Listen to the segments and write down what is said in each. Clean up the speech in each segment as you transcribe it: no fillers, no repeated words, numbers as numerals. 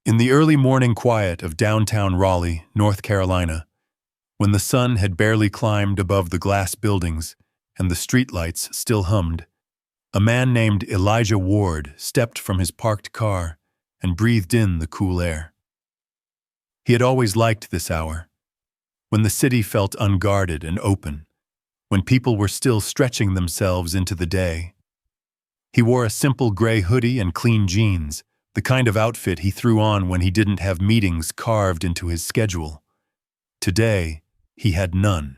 In the early morning quiet of downtown Raleigh, North Carolina, when the sun had barely climbed above the glass buildings and the streetlights still hummed, a man named Elijah Ward stepped from his parked car and breathed in the cool air. He had always liked this hour, when the city felt unguarded and open, when people were still stretching themselves into the day. He wore a simple gray hoodie and clean jeans, the kind of outfit he threw on when he didn't have meetings carved into his schedule. Today, he had none.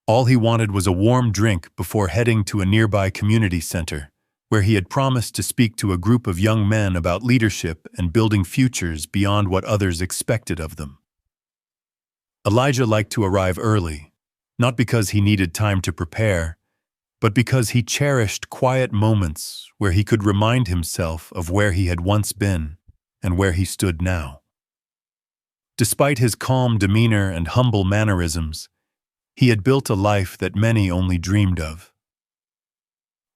All he wanted was a warm drink before heading to a nearby community center, where he had promised to speak to a group of young men about leadership and building futures beyond what others expected of them. Elijah liked to arrive early, not because he needed time to prepare, but because he cherished quiet moments where he could remind himself of where he had once been and where he stood now. Despite his calm demeanor and humble mannerisms, he had built a life that many only dreamed of.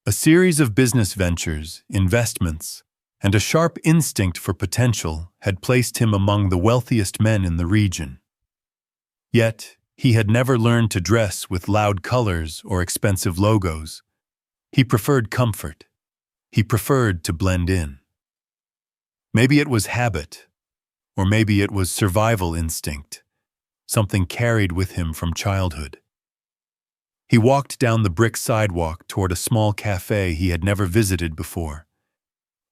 A series of business ventures, investments, and a sharp instinct for potential had placed him among the wealthiest men in the region. Yet, he had never learned to dress with loud colors or expensive logos. He preferred comfort. He preferred to blend in. Maybe it was habit, or maybe it was survival instinct, something carried with him from childhood. He walked down the brick sidewalk toward a small cafe he had never visited before.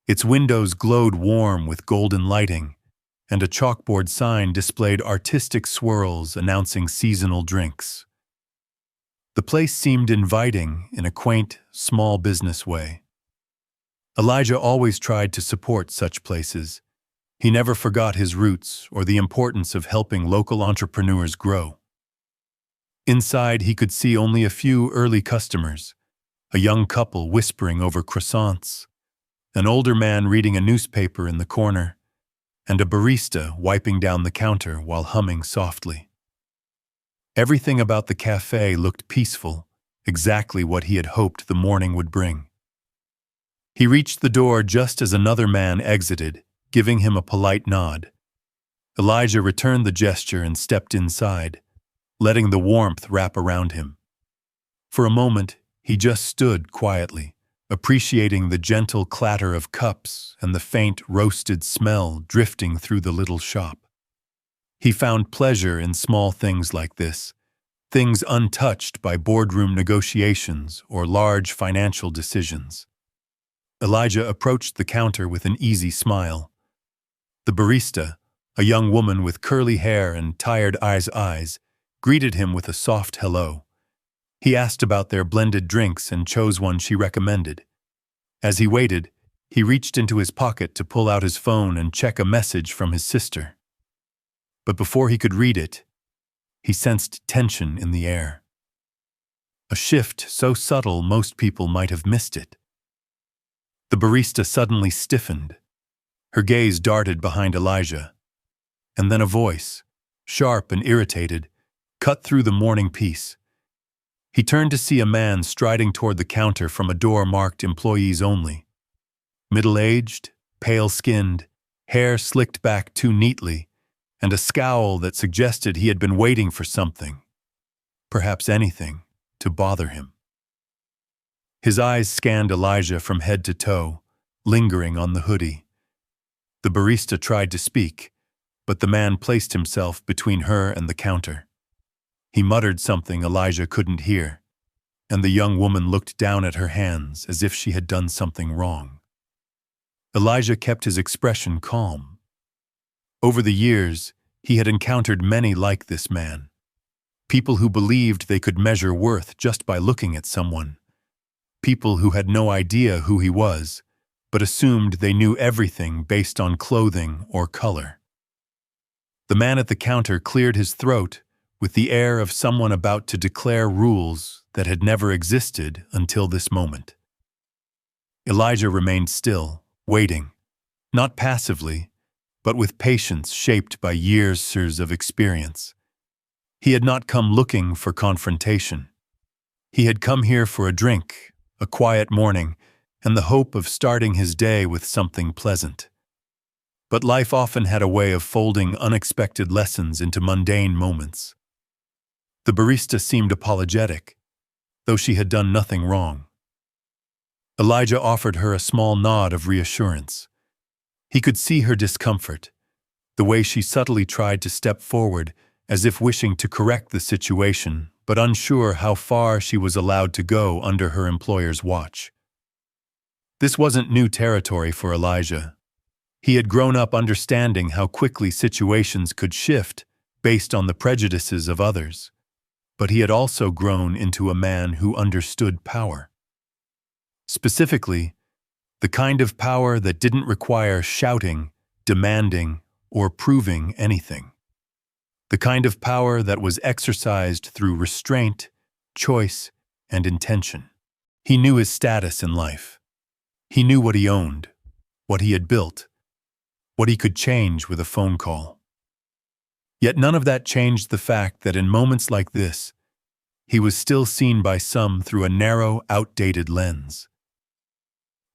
Its windows glowed warm with golden lighting, and a chalkboard sign displayed artistic swirls announcing seasonal drinks. The place seemed inviting in a quaint, small business way. Elijah always tried to support such places. He never forgot his roots or the importance of helping local entrepreneurs grow. Inside, he could see only a few early customers, a young couple whispering over croissants, an older man reading a newspaper in the corner, and a barista wiping down the counter while humming softly. Everything about the cafe looked peaceful, exactly what he had hoped the morning would bring. He reached the door just as another man exited, giving him a polite nod. Elijah returned the gesture and stepped inside, letting the warmth wrap around him. For a moment, he just stood quietly, appreciating the gentle clatter of cups and the faint roasted smell drifting through the little shop. He found pleasure in small things like this, things untouched by boardroom negotiations or large financial decisions. Elijah approached the counter with an easy smile. The barista, a young woman with curly hair and tired eyes, greeted him with a soft hello. He asked about their blended drinks and chose one she recommended. As he waited, he reached into his pocket to pull out his phone and check a message from his sister. But before he could read it, he sensed tension in the air. A shift so subtle most people might have missed it. The barista suddenly stiffened. Her gaze darted behind Elijah. And then a voice, sharp and irritated, cut through the morning peace. He turned to see a man striding toward the counter from a door marked Employees Only. Middle-aged, pale-skinned, hair slicked back too neatly, and a scowl that suggested he had been waiting for something, perhaps anything, to bother him. His eyes scanned Elijah from head to toe, lingering on the hoodie. The barista tried to speak, but the man placed himself between her and the counter. He muttered something Elijah couldn't hear, and the young woman looked down at her hands as if she had done something wrong. Elijah kept his expression calm. Over the years, he had encountered many like this man. People who believed they could measure worth just by looking at someone. People who had no idea who he was, but assumed they knew everything based on clothing or color. The man at the counter cleared his throat with the air of someone about to declare rules that had never existed until this moment. Elijah remained still, waiting, not passively, but with patience shaped by years of experience. He had not come looking for confrontation. He had come here for a drink, a quiet morning, and the hope of starting his day with something pleasant. But life often had a way of folding unexpected lessons into mundane moments. The barista seemed apologetic, though she had done nothing wrong. Elijah offered her a small nod of reassurance. He could see her discomfort, the way she subtly tried to step forward as if wishing to correct the situation, but unsure how far she was allowed to go under her employer's watch. This wasn't new territory for Elijah. He had grown up understanding how quickly situations could shift based on the prejudices of others, but he had also grown into a man who understood power. Specifically, the kind of power that didn't require shouting, demanding, or proving anything. The kind of power that was exercised through restraint, choice, and intention. He knew his status in life. He knew what he owned, what he had built, what he could change with a phone call. Yet none of that changed the fact that in moments like this, he was still seen by some through a narrow, outdated lens.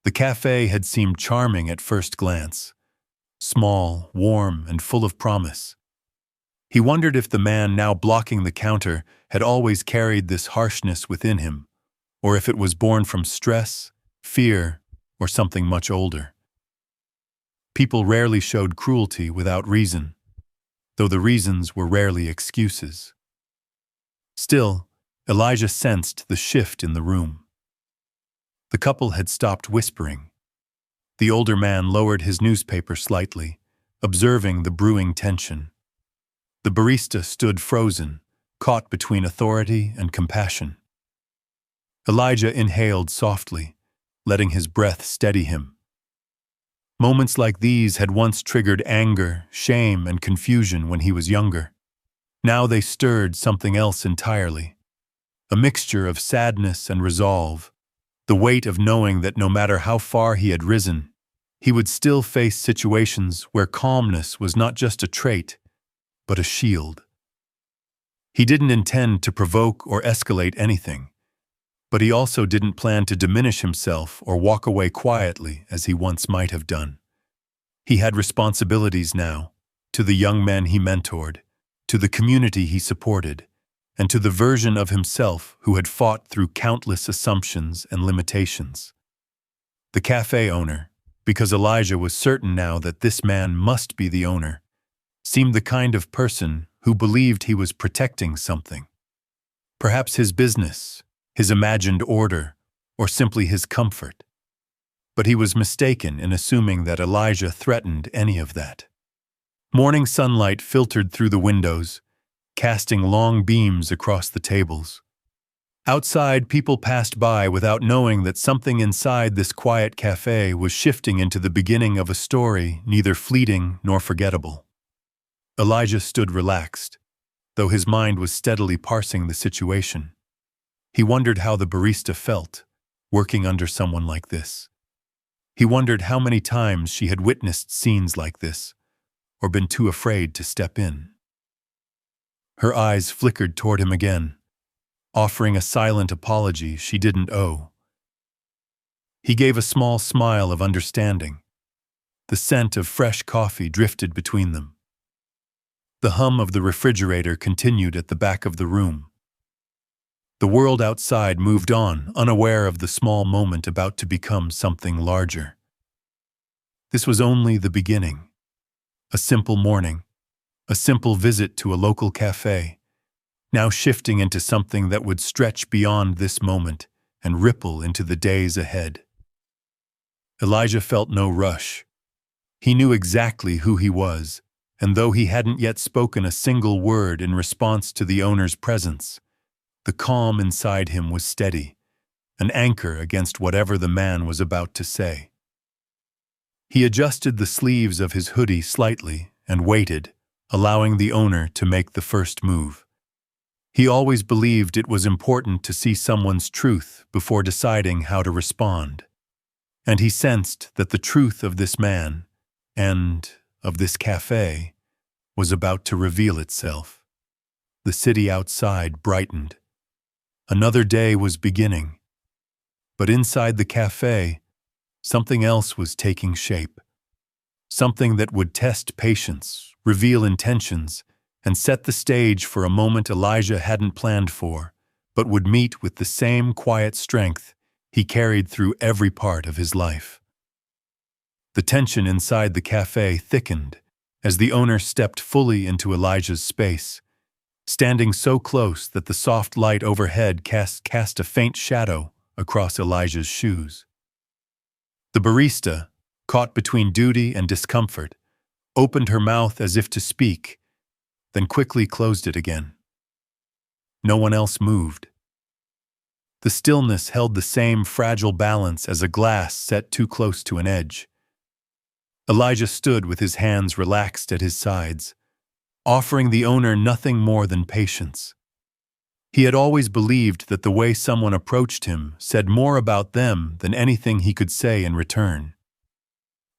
The cafe had seemed charming at first glance, small, warm, and full of promise. He wondered if the man now blocking the counter had always carried this harshness within him, or if it was born from stress, fear, or something much older. People rarely showed cruelty without reason, though the reasons were rarely excuses. Still, Elijah sensed the shift in the room. The couple had stopped whispering. The older man lowered his newspaper slightly, observing the brewing tension. The barista stood frozen, caught between authority and compassion. Elijah inhaled softly, letting his breath steady him. Moments like these had once triggered anger, shame, and confusion when he was younger. Now they stirred something else entirely. A mixture of sadness and resolve, the weight of knowing that no matter how far he had risen, he would still face situations where calmness was not just a trait, but a shield. He didn't intend to provoke or escalate anything, but he also didn't plan to diminish himself or walk away quietly as he once might have done. He had responsibilities now, to the young men he mentored, to the community he supported, and to the version of himself who had fought through countless assumptions and limitations. The cafe owner, because Elijah was certain now that this man must be the owner, seemed the kind of person who believed he was protecting something. Perhaps his business, his imagined order, or simply his comfort. But he was mistaken in assuming that Elijah threatened any of that. Morning sunlight filtered through the windows, casting long beams across the tables. Outside, people passed by without knowing that something inside this quiet cafe was shifting into the beginning of a story neither fleeting nor forgettable. Elijah stood relaxed, though his mind was steadily parsing the situation. He wondered how the barista felt, working under someone like this. He wondered how many times she had witnessed scenes like this, or been too afraid to step in. Her eyes flickered toward him again, offering a silent apology she didn't owe. He gave a small smile of understanding. The scent of fresh coffee drifted between them. The hum of the refrigerator continued at the back of the room. The world outside moved on, unaware of the small moment about to become something larger. This was only the beginning. A simple morning, a simple visit to a local cafe, now shifting into something that would stretch beyond this moment and ripple into the days ahead. Elijah felt no rush. He knew exactly who he was, and though he hadn't yet spoken a single word in response to the owner's presence, the calm inside him was steady, an anchor against whatever the man was about to say. He adjusted the sleeves of his hoodie slightly and waited, allowing the owner to make the first move. He always believed it was important to see someone's truth before deciding how to respond. And he sensed that the truth of this man, and of this cafe, was about to reveal itself. The city outside brightened. Another day was beginning. But inside the cafe, something else was taking shape. something that would test patience, reveal intentions, and set the stage for a moment Elijah hadn't planned for, but would meet with the same quiet strength he carried through every part of his life. The tension inside the cafe thickened as the owner stepped fully into Elijah's space, standing so close that the soft light overhead cast a faint shadow across Elijah's shoes. The barista, caught between duty and discomfort, opened her mouth as if to speak, then quickly closed it again. No one else moved. The stillness held the same fragile balance as a glass set too close to an edge. Elijah stood with his hands relaxed at his sides, offering the owner nothing more than patience. He had always believed that the way someone approached him said more about them than anything he could say in return.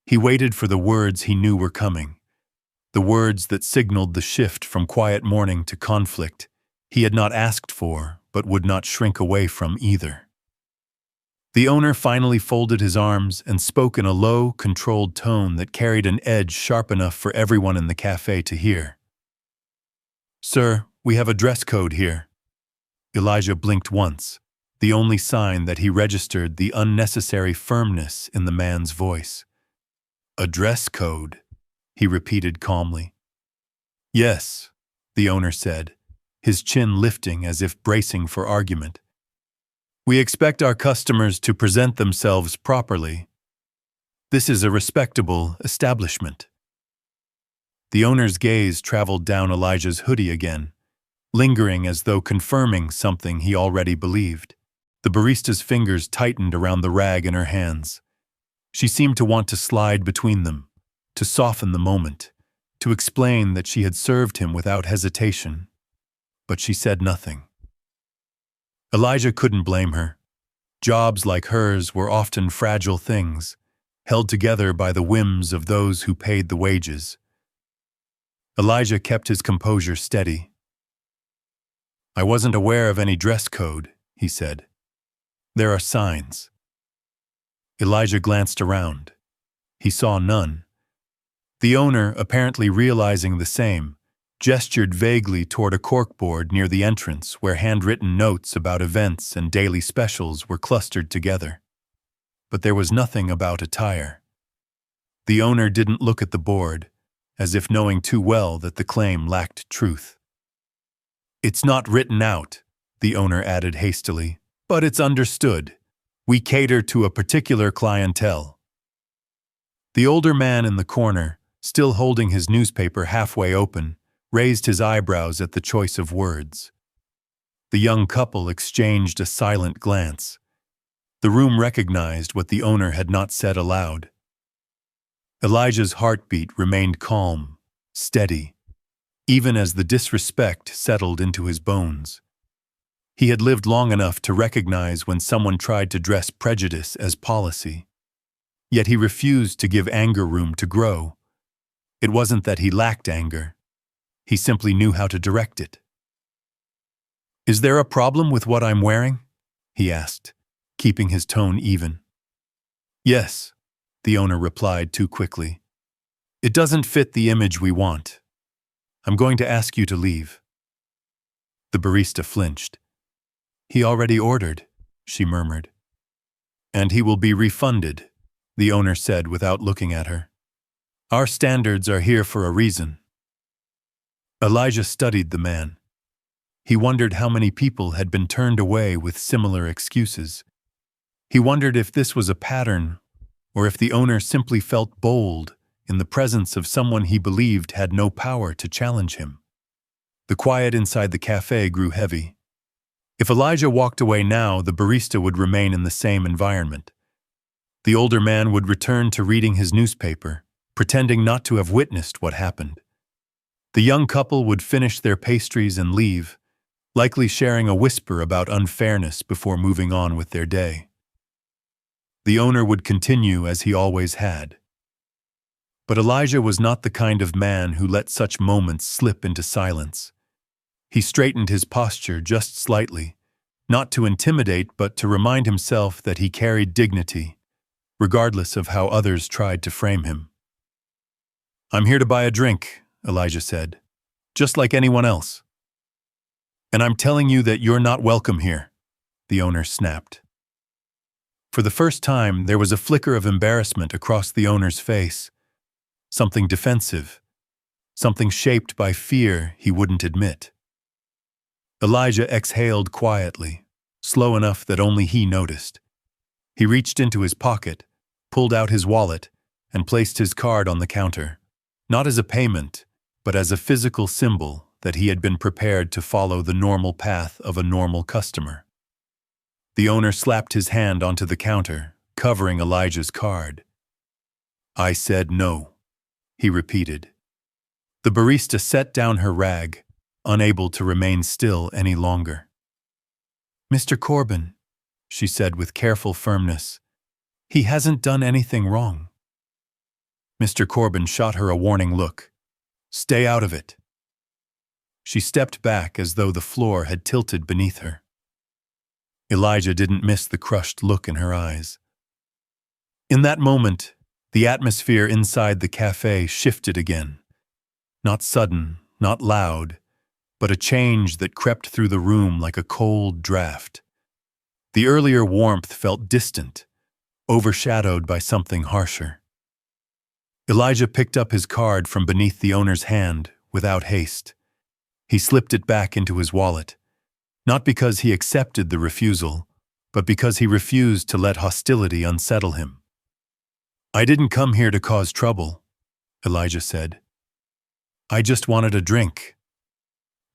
He waited for the words he knew were coming, the words that signaled the shift from quiet mourning to conflict he had not asked for but would not shrink away from either. The owner finally folded his arms and spoke in a low, controlled tone that carried an edge sharp enough for everyone in the cafe to hear. "Sir, we have a dress code here." Elijah blinked once, the only sign that he registered the unnecessary firmness in the man's voice. "A dress code," he repeated calmly. "Yes," the owner said, his chin lifting as if bracing for argument. "We expect our customers to present themselves properly. This is a respectable establishment." The owner's gaze traveled down Elijah's hoodie again, lingering as though confirming something he already believed. The barista's fingers tightened around the rag in her hands. She seemed to want to slide between them, to soften the moment, to explain that she had served him without hesitation. But she said nothing. Elijah couldn't blame her. Jobs like hers were often fragile things, held together by the whims of those who paid the wages. Elijah kept his composure steady. "I wasn't aware of any dress code," he said. "There are signs." Elijah glanced around. He saw none. The owner, apparently realizing the same, gestured vaguely toward a corkboard near the entrance where handwritten notes about events and daily specials were clustered together. But there was nothing about attire. The owner didn't look at the board, as if knowing too well that the claim lacked truth. "It's not written out," the owner added hastily, "but it's understood. We cater to a particular clientele." The older man in the corner, still holding his newspaper halfway open, raised his eyebrows at the choice of words. The young couple exchanged a silent glance. The room recognized what the owner had not said aloud. Elijah's heartbeat remained calm, steady, even as the disrespect settled into his bones. He had lived long enough to recognize when someone tried to dress prejudice as policy. Yet he refused to give anger room to grow. It wasn't that he lacked anger. He simply knew how to direct it. "Is there a problem with what I'm wearing?" he asked, keeping his tone even. "Yes," the owner replied too quickly. "It doesn't fit the image we want. I'm going to ask you to leave." The barista flinched. "He already ordered," she murmured. "And he will be refunded," the owner said without looking at her. "Our standards are here for a reason." Elijah studied the man. He wondered how many people had been turned away with similar excuses. He wondered if this was a pattern, or if the owner simply felt bold in the presence of someone he believed had no power to challenge him. The quiet inside the cafe grew heavy. If Elijah walked away now, the barista would remain in the same environment. The older man would return to reading his newspaper, pretending not to have witnessed what happened. The young couple would finish their pastries and leave, likely sharing a whisper about unfairness before moving on with their day. The owner would continue as he always had. But Elijah was not the kind of man who let such moments slip into silence. He straightened his posture just slightly, not to intimidate but to remind himself that he carried dignity, regardless of how others tried to frame him. I'm here to buy a drink, Elijah said, just like anyone else. And I'm telling you that you're not welcome here, the owner snapped. For the first time, there was a flicker of embarrassment across the owner's face, something defensive, something shaped by fear he wouldn't admit. Elijah exhaled quietly, slow enough that only he noticed. He reached into his pocket, pulled out his wallet, and placed his card on the counter, not as a payment, but as a physical symbol that he had been prepared to follow the normal path of a normal customer. The owner slapped his hand onto the counter, covering Elijah's card. I said no, he repeated. The barista set down her rag, unable to remain still any longer. Mr. Corbin, she said with careful firmness, he hasn't done anything wrong. Mr. Corbin shot her a warning look. Stay out of it. She stepped back as though the floor had tilted beneath her. Elijah didn't miss the crushed look in her eyes. In that moment, the atmosphere inside the cafe shifted again. Not sudden, not loud, but a change that crept through the room like a cold draft. The earlier warmth felt distant, overshadowed by something harsher. Elijah picked up his card from beneath the owner's hand without haste. He slipped it back into his wallet, not because he accepted the refusal, but because he refused to let hostility unsettle him. I didn't come here to cause trouble, Elijah said. I just wanted a drink.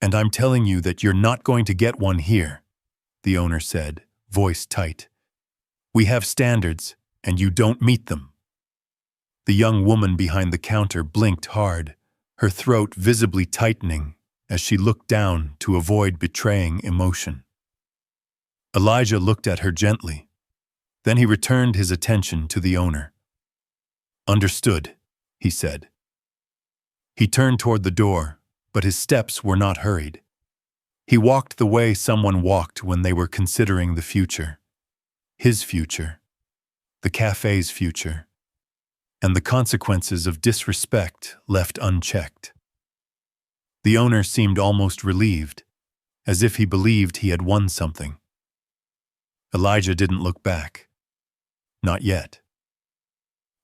And I'm telling you that you're not going to get one here, the owner said, voice tight. We have standards, and you don't meet them. The young woman behind the counter blinked hard, her throat visibly tightening as she looked down to avoid betraying emotion. Elijah looked at her gently. Then he returned his attention to the owner. Understood, he said. He turned toward the door, but his steps were not hurried. He walked the way someone walked when they were considering the future. His future, the cafe's future, and the consequences of disrespect left unchecked. The owner seemed almost relieved, as if he believed he had won something. Elijah didn't look back. Not yet.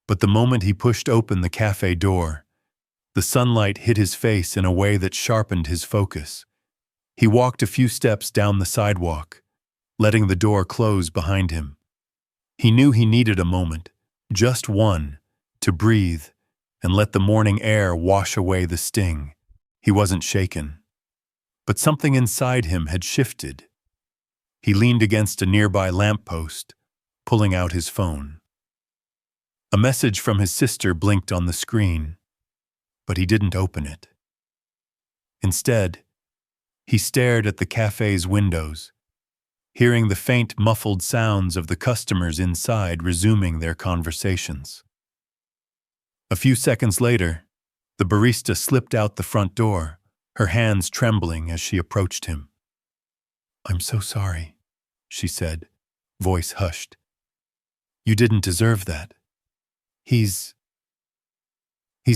But the moment he pushed open the cafe door, the sunlight hit his face in a way that sharpened his focus. He walked a few steps down the sidewalk, letting the door close behind him. He knew he needed a moment, just one, to breathe and let the morning air wash away the sting. He wasn't shaken, but something inside him had shifted. He leaned against a nearby lamppost, pulling out his phone. A message from his sister blinked on the screen, but he didn't open it. Instead, he stared at the cafe's windows, hearing the faint muffled sounds of the customers inside resuming their conversations. A few seconds later, the barista slipped out the front door, her hands trembling as she approached him. I'm so sorry, she said, voice hushed. You didn't deserve that. He's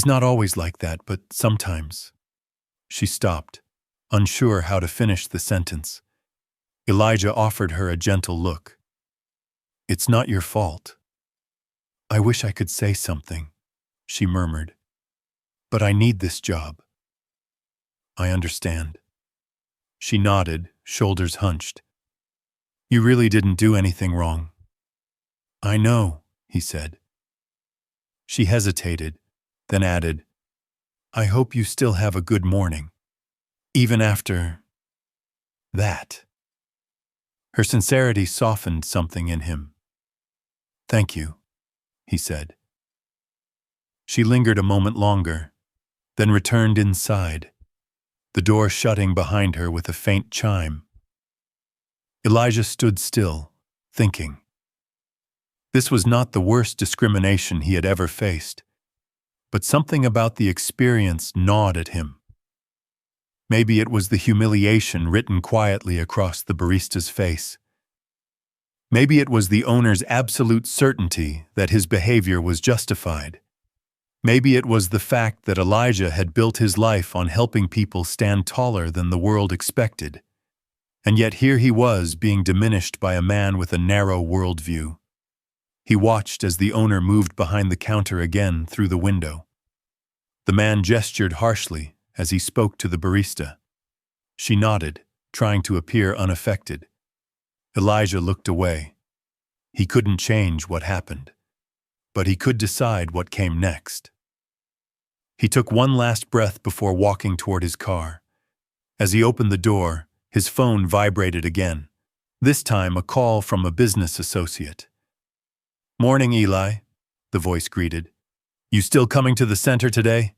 not always like that, but sometimes. She stopped, unsure how to finish the sentence. Elijah offered her a gentle look. It's not your fault. I wish I could say something, she murmured. But I need this job. I understand. She nodded, shoulders hunched. You really didn't do anything wrong. I know, he said. She hesitated, then added, I hope you still have a good morning, even after that. Her sincerity softened something in him. Thank you, he said. She lingered a moment longer, then returned inside, the door shutting behind her with a faint chime. Elijah stood still, thinking. This was not the worst discrimination he had ever faced, but something about the experience gnawed at him. Maybe it was the humiliation written quietly across the barista's face. Maybe it was the owner's absolute certainty that his behavior was justified. Maybe it was the fact that Elijah had built his life on helping people stand taller than the world expected. And yet here he was being diminished by a man with a narrow worldview. He watched as the owner moved behind the counter again through the window. The man gestured harshly as he spoke to the barista. She nodded, trying to appear unaffected. Elijah looked away. He couldn't change what happened, but he could decide what came next. He took one last breath before walking toward his car. As he opened the door, his phone vibrated again, this time a call from a business associate. "Morning, Eli," the voice greeted. "You still coming to the center today?"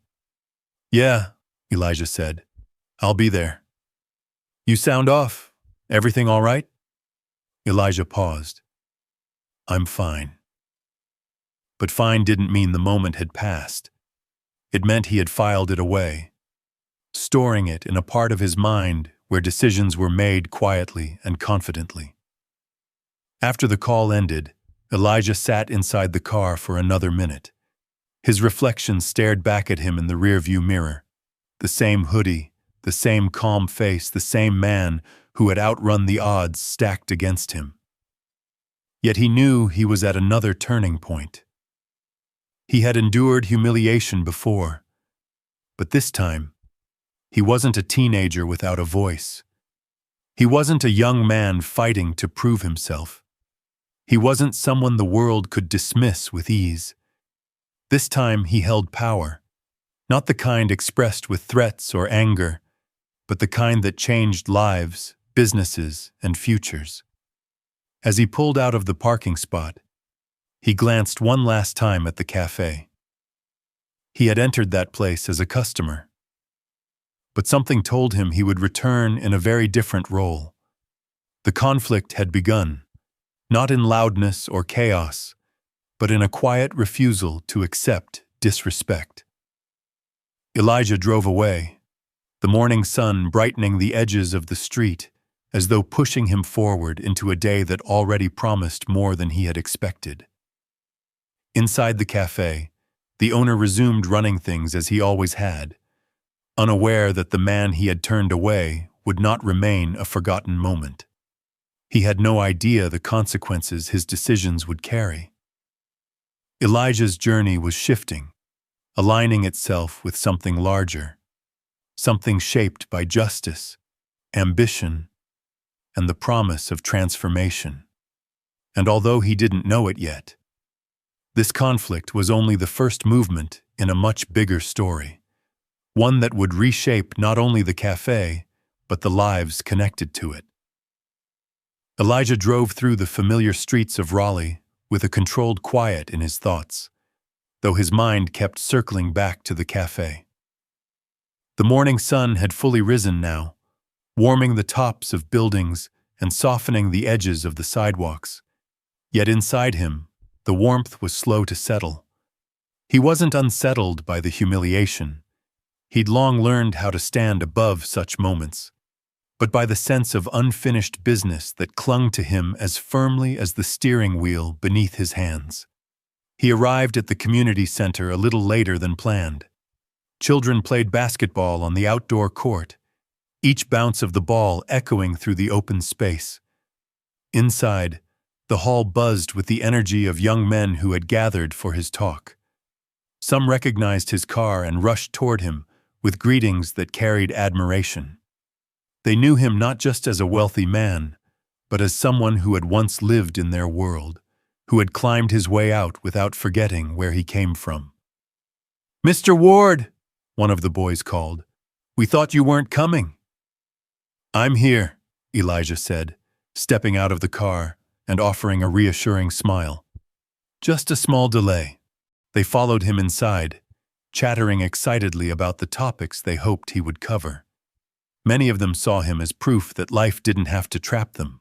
"Yeah," Elijah said. "I'll be there." "You sound off. Everything all right?" Elijah paused. "I'm fine." But fine didn't mean the moment had passed. It meant he had filed it away, storing it in a part of his mind where decisions were made quietly and confidently. After the call ended, Elijah sat inside the car for another minute. His reflection stared back at him in the rearview mirror. The same hoodie, the same calm face, the same man who had outrun the odds stacked against him. Yet he knew he was at another turning point. He had endured humiliation before, but this time, he wasn't a teenager without a voice. He wasn't a young man fighting to prove himself. He wasn't someone the world could dismiss with ease. This time he held power, not the kind expressed with threats or anger, but the kind that changed lives, businesses, and futures. As he pulled out of the parking spot, he glanced one last time at the cafe. He had entered that place as a customer, but something told him he would return in a very different role. The conflict had begun, not in loudness or chaos, but in a quiet refusal to accept disrespect. Elijah drove away, the morning sun brightening the edges of the street, as though pushing him forward into a day that already promised more than he had expected. Inside the cafe, the owner resumed running things as he always had, unaware that the man he had turned away would not remain a forgotten moment. He had no idea the consequences his decisions would carry. Elijah's journey was shifting, aligning itself with something larger, something shaped by justice, ambition, and the promise of transformation. And although he didn't know it yet, this conflict was only the first movement in a much bigger story, one that would reshape not only the cafe, but the lives connected to it. Elijah drove through the familiar streets of Raleigh with a controlled quiet in his thoughts, though his mind kept circling back to the cafe. The morning sun had fully risen now, warming the tops of buildings and softening the edges of the sidewalks. Yet inside him, the warmth was slow to settle. He wasn't unsettled by the humiliation. He'd long learned how to stand above such moments, but by the sense of unfinished business that clung to him as firmly as the steering wheel beneath his hands. He arrived at the community center a little later than planned. Children played basketball on the outdoor court, each bounce of the ball echoing through the open space. Inside, the hall buzzed with the energy of young men who had gathered for his talk. Some recognized his car and rushed toward him with greetings that carried admiration. They knew him not just as a wealthy man, but as someone who had once lived in their world, who had climbed his way out without forgetting where he came from. "Mr. Ward," one of the boys called, "we thought you weren't coming." "I'm here," Elijah said, stepping out of the car and offering a reassuring smile. Just a small delay. They followed him inside, chattering excitedly about the topics they hoped he would cover. Many of them saw him as proof that life didn't have to trap them,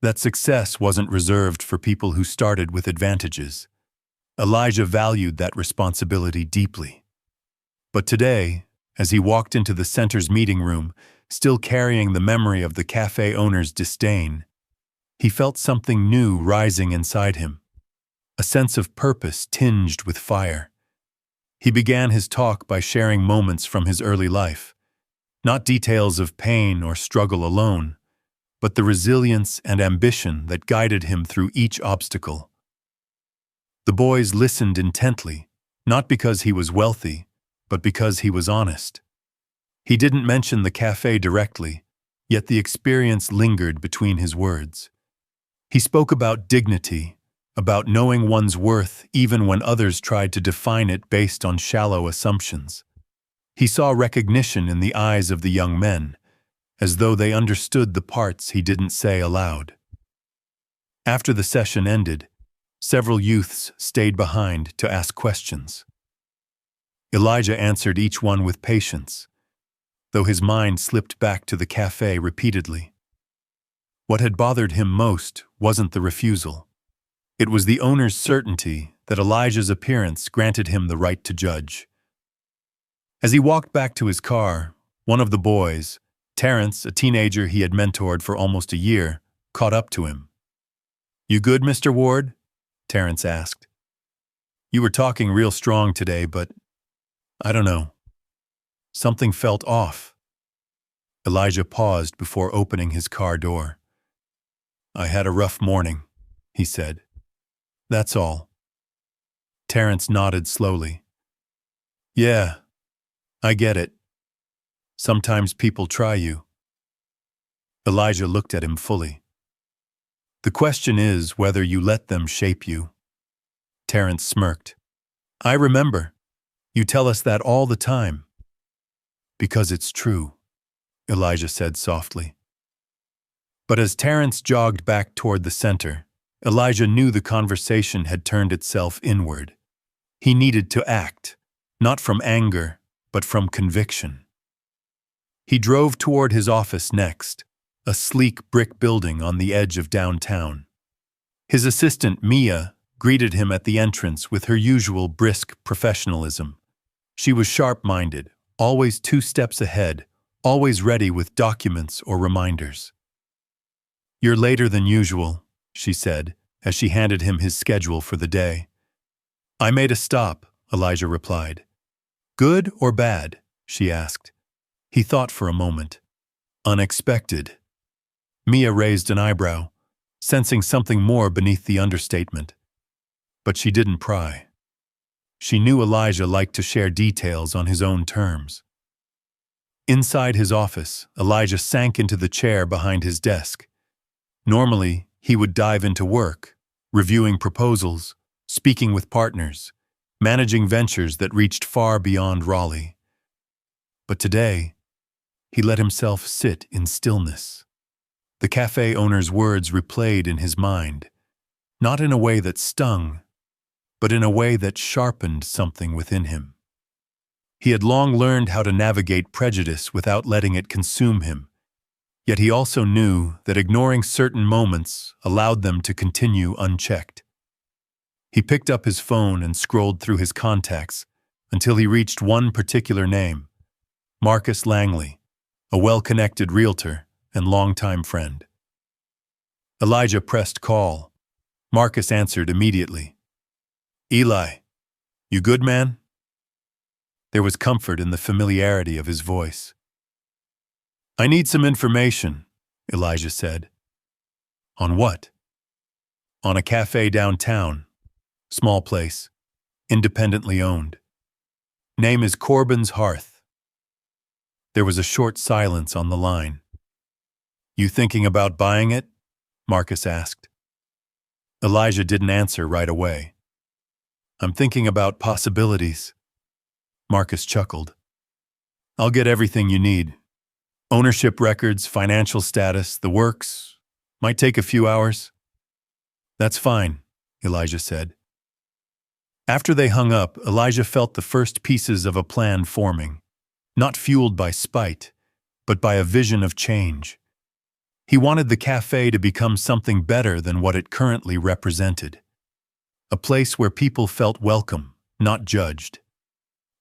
that success wasn't reserved for people who started with advantages. Elijah valued that responsibility deeply. But today, as he walked into the center's meeting room, still carrying the memory of the cafe owner's disdain, he felt something new rising inside him, a sense of purpose tinged with fire. He began his talk by sharing moments from his early life, not details of pain or struggle alone, but the resilience and ambition that guided him through each obstacle. The boys listened intently, not because he was wealthy, but because he was honest. He didn't mention the cafe directly, yet the experience lingered between his words. He spoke about dignity, about knowing one's worth even when others tried to define it based on shallow assumptions. He saw recognition in the eyes of the young men, as though they understood the parts he didn't say aloud. After the session ended, several youths stayed behind to ask questions. Elijah answered each one with patience, though his mind slipped back to the cafe repeatedly. What had bothered him most wasn't the refusal. It was the owner's certainty that Elijah's appearance granted him the right to judge. As he walked back to his car, one of the boys, Terrence, a teenager he had mentored for almost a year, caught up to him. "You good, Mr. Ward?" Terrence asked. "You were talking real strong today, but I don't know. Something felt off." Elijah paused before opening his car door. "I had a rough morning," he said. "That's all." Terrence nodded slowly. "Yeah, I get it. Sometimes people try you." Elijah looked at him fully. "The question is whether you let them shape you." Terrence smirked. "I remember. You tell us that all the time." "Because it's true," Elijah said softly. But as Terrence jogged back toward the center, Elijah knew the conversation had turned itself inward. He needed to act, not from anger, but from conviction. He drove toward his office next, a sleek brick building on the edge of downtown. His assistant, Mia, greeted him at the entrance with her usual brisk professionalism. She was sharp-minded, always 2 steps ahead, always ready with documents or reminders. "You're later than usual," she said, as she handed him his schedule for the day. "I made a stop," Elijah replied. "Good or bad?" she asked. He thought for a moment. "Unexpected." Mia raised an eyebrow, sensing something more beneath the understatement. But she didn't pry. She knew Elijah liked to share details on his own terms. Inside his office, Elijah sank into the chair behind his desk. Normally, he would dive into work, reviewing proposals, speaking with partners, managing ventures that reached far beyond Raleigh. But today, he let himself sit in stillness. The cafe owner's words replayed in his mind, not in a way that stung, but in a way that sharpened something within him. He had long learned how to navigate prejudice without letting it consume him, yet he also knew that ignoring certain moments allowed them to continue unchecked. He picked up his phone and scrolled through his contacts until he reached one particular name, Marcus Langley, a well-connected realtor and longtime friend. Elijah pressed call. Marcus answered immediately. "Eli, you good, man?" There was comfort in the familiarity of his voice. "I need some information," Elijah said. "On what?" "On a cafe downtown. Small place. Independently owned. Name is Corbin's Hearth." There was a short silence on the line. "You thinking about buying it?" Marcus asked. Elijah didn't answer right away. "I'm thinking about possibilities." Marcus chuckled. "I'll get everything you need. Ownership records, financial status, the works. Might take a few hours." "That's fine," Elijah said. After they hung up, Elijah felt the first pieces of a plan forming, not fueled by spite, but by a vision of change. He wanted the cafe to become something better than what it currently represented. A place where people felt welcome, not judged.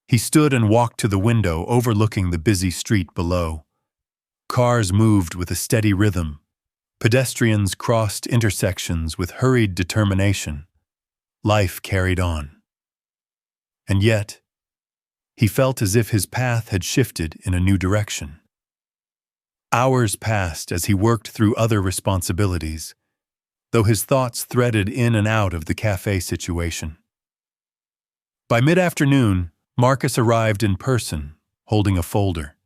He stood and walked to the window overlooking the busy street below. Cars moved with a steady rhythm. Pedestrians crossed intersections with hurried determination. Life carried on. And yet, He felt as if his path had shifted in a new direction. Hours passed as he worked through other responsibilities, though his thoughts threaded in and out of the cafe situation. By mid-afternoon, Marcus arrived in person, holding a folder.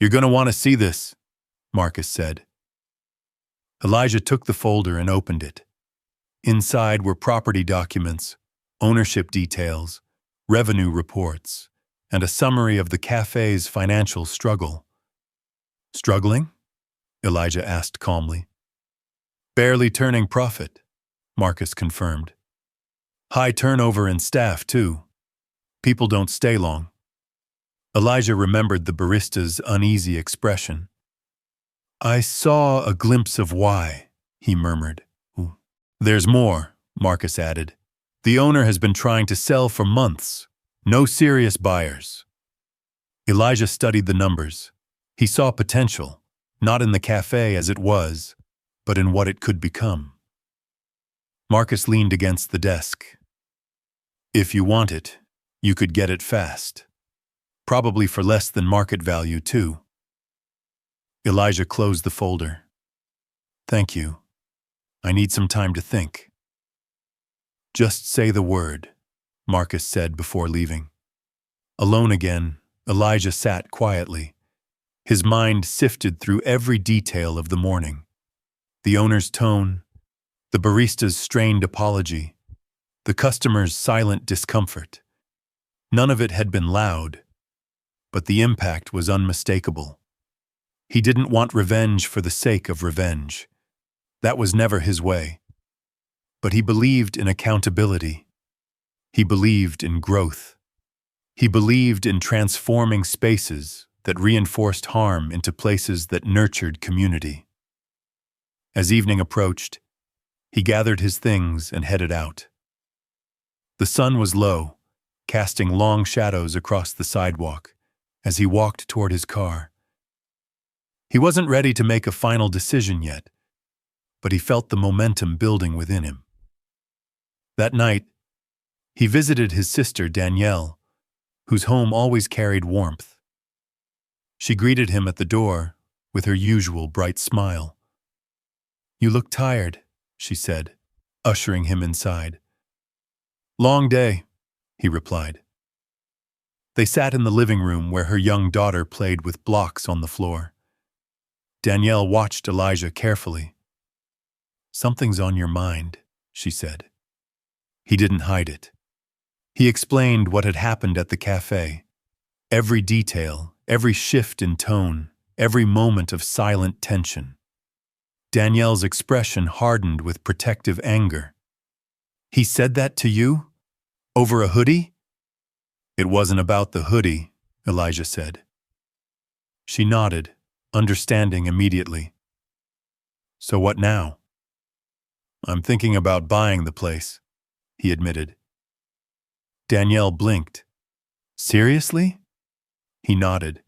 "You're going to want to see this," Marcus said. Elijah took the folder and opened it. Inside were property documents, ownership details, revenue reports, and a summary of the cafe's financial struggle. "Struggling?" Elijah asked calmly. "Barely turning profit," Marcus confirmed. "High turnover in staff, too. People don't stay long." Elijah remembered the barista's uneasy expression. "I saw a glimpse of why," he murmured. "There's more," Marcus added. "The owner has been trying to sell for months. No serious buyers." Elijah studied the numbers. He saw potential, not in the cafe as it was, but in what it could become. Marcus leaned against the desk. "If you want it, you could get it fast. Probably for less than market value, too." Elijah closed the folder. "Thank you. I need some time to think." "Just say the word," Marcus said before leaving. Alone again, Elijah sat quietly. His mind sifted through every detail of the morning. The owner's tone, the barista's strained apology, the customer's silent discomfort. None of it had been loud, but the impact was unmistakable. He didn't want revenge for the sake of revenge. That was never his way. But he believed in accountability. He believed in growth. He believed in transforming spaces that reinforced harm into places that nurtured community. As evening approached, he gathered his things and headed out. The sun was low, casting long shadows across the sidewalk as he walked toward his car. He wasn't ready to make a final decision yet, but he felt the momentum building within him. That night, he visited his sister Danielle, whose home always carried warmth. She greeted him at the door with her usual bright smile. "You look tired," she said, ushering him inside. "Long day," he replied. They sat in the living room where her young daughter played with blocks on the floor. Danielle watched Elijah carefully. "Something's on your mind," she said. He didn't hide it. He explained what had happened at the cafe. Every detail, every shift in tone, every moment of silent tension. Danielle's expression hardened with protective anger. "He said that to you? Over a hoodie?" "It wasn't about the hoodie," Elijah said. She nodded, understanding immediately. "So what now?" "I'm thinking about buying the place," he admitted. Danielle blinked. "Seriously?" He nodded.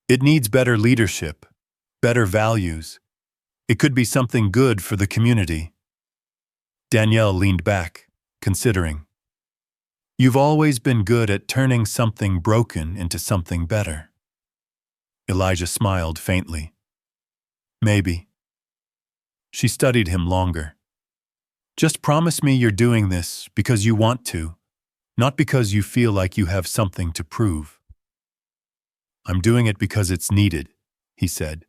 "It needs better leadership, better values. It could be something good for the community." Danielle leaned back, considering. "You've always been good at turning something broken into something better." Elijah smiled faintly. "Maybe." She studied him longer. "Just promise me you're doing this because you want to, not because you feel like you have something to prove." "I'm doing it because it's needed," he said.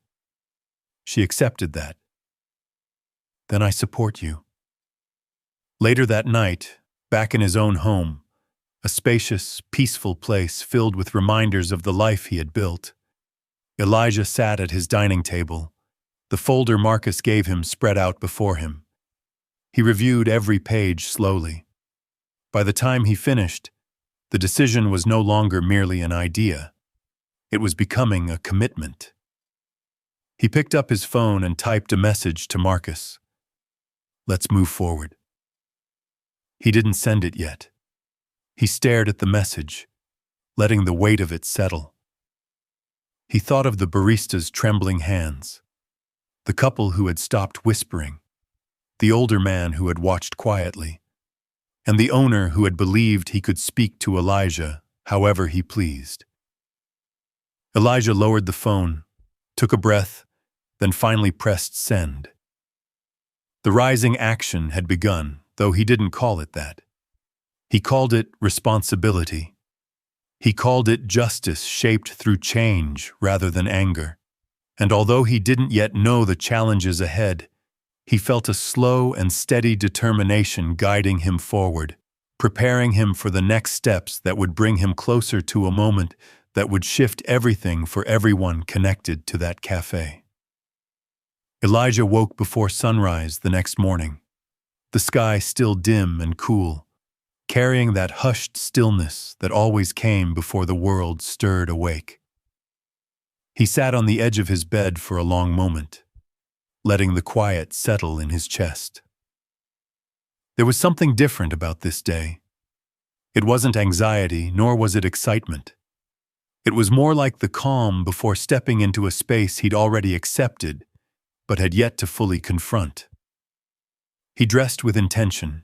She accepted that. "Then I support you." Later that night, back in his own home, a spacious, peaceful place filled with reminders of the life he had built, Elijah sat at his dining table, the folder Marcus gave him spread out before him. He reviewed every page slowly. By the time he finished, the decision was no longer merely an idea. It was becoming a commitment. He picked up his phone and typed a message to Marcus. "Let's move forward." He didn't send it yet. He stared at the message, letting the weight of it settle. He thought of the barista's trembling hands, the couple who had stopped whispering, the older man who had watched quietly, and the owner who had believed he could speak to Elijah however he pleased. Elijah lowered the phone, took a breath, then finally pressed send. The rising action had begun, though he didn't call it that. He called it responsibility. He called it justice shaped through change rather than anger. And although he didn't yet know the challenges ahead, he felt a slow and steady determination guiding him forward, preparing him for the next steps that would bring him closer to a moment that would shift everything for everyone connected to that cafe. Elijah woke before sunrise the next morning, the sky still dim and cool, carrying that hushed stillness that always came before the world stirred awake. He sat on the edge of his bed for a long moment, letting the quiet settle in his chest. There was something different about this day. It wasn't anxiety, nor was it excitement. It was more like the calm before stepping into a space he'd already accepted, but had yet to fully confront. He dressed with intention,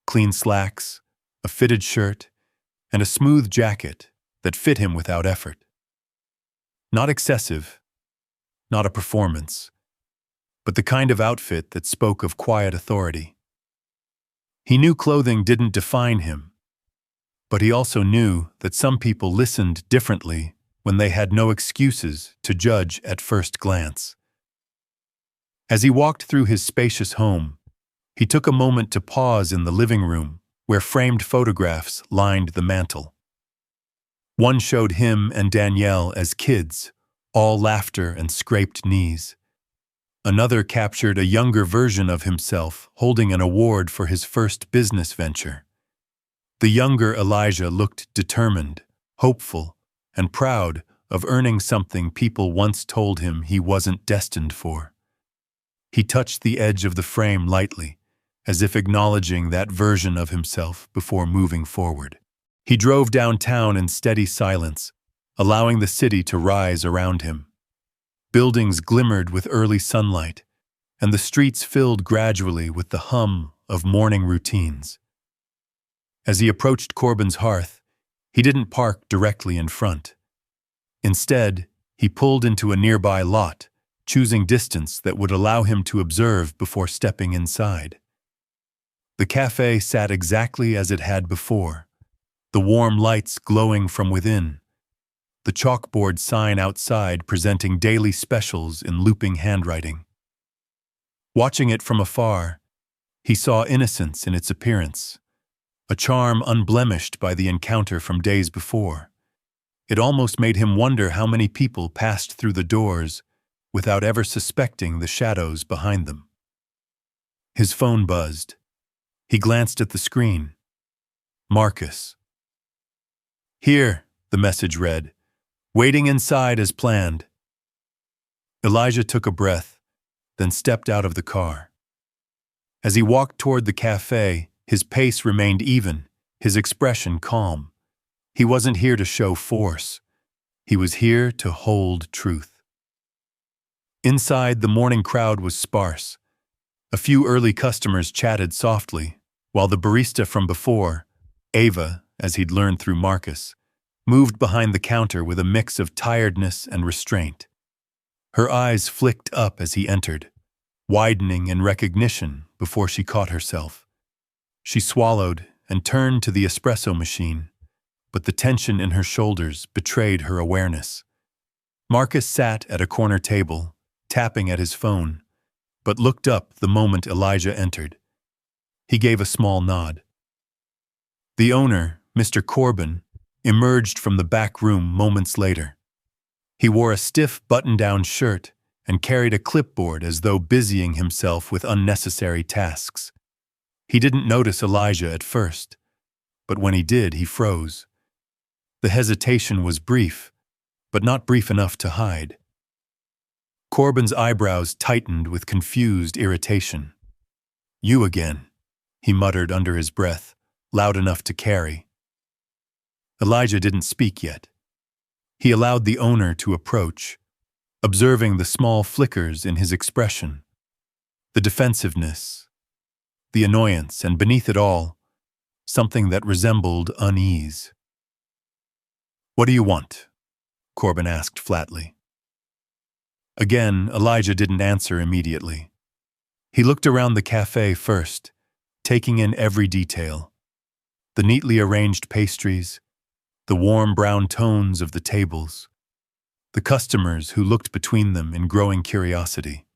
clean slacks, a fitted shirt, and a smooth jacket that fit him without effort. Not excessive, not a performance, but the kind of outfit that spoke of quiet authority. He knew clothing didn't define him, but he also knew that some people listened differently when they had no excuses to judge at first glance. As he walked through his spacious home, he took a moment to pause in the living room where framed photographs lined the mantel. One showed him and Danielle as kids, all laughter and scraped knees. Another captured a younger version of himself holding an award for his first business venture. The younger Elijah looked determined, hopeful, and proud of earning something people once told him he wasn't destined for. He touched the edge of the frame lightly, as if acknowledging that version of himself before moving forward. He drove downtown in steady silence, allowing the city to rise around him. Buildings glimmered with early sunlight, and the streets filled gradually with the hum of morning routines. As he approached Corbin's hearth, he didn't park directly in front. Instead, he pulled into a nearby lot, choosing distance that would allow him to observe before stepping inside. The cafe sat exactly as it had before, the warm lights glowing from within, the chalkboard sign outside presenting daily specials in looping handwriting. Watching it from afar, he saw innocence in its appearance, a charm unblemished by the encounter from days before. It almost made him wonder how many people passed through the doors without ever suspecting the shadows behind them. His phone buzzed. He glanced at the screen. Marcus. "Here," the message read, "waiting inside as planned." Elijah took a breath, then stepped out of the car. As he walked toward the cafe, his pace remained even, his expression calm. He wasn't here to show force. He was here to hold truth. Inside, the morning crowd was sparse. A few early customers chatted softly, while the barista from before, Ava, as he'd learned through Marcus, moved behind the counter with a mix of tiredness and restraint. Her eyes flicked up as he entered, widening in recognition before she caught herself. She swallowed and turned to the espresso machine, but the tension in her shoulders betrayed her awareness. Marcus sat at a corner table, tapping at his phone, but looked up the moment Elijah entered. He gave a small nod. The owner, Mr. Corbin, emerged from the back room moments later. He wore a stiff button-down shirt and carried a clipboard as though busying himself with unnecessary tasks. He didn't notice Elijah at first, but when he did, he froze. The hesitation was brief, but not brief enough to hide. Corbin's eyebrows tightened with confused irritation. "You again," he muttered under his breath, loud enough to carry. Elijah didn't speak yet. He allowed the owner to approach, observing the small flickers in his expression, the defensiveness, the annoyance, and beneath it all, something that resembled unease. What do you want? Corbin asked flatly. Again, Elijah didn't answer immediately. He looked around the cafe first, taking in every detail. The neatly arranged pastries, the warm brown tones of the tables, the customers who looked between them in growing curiosity.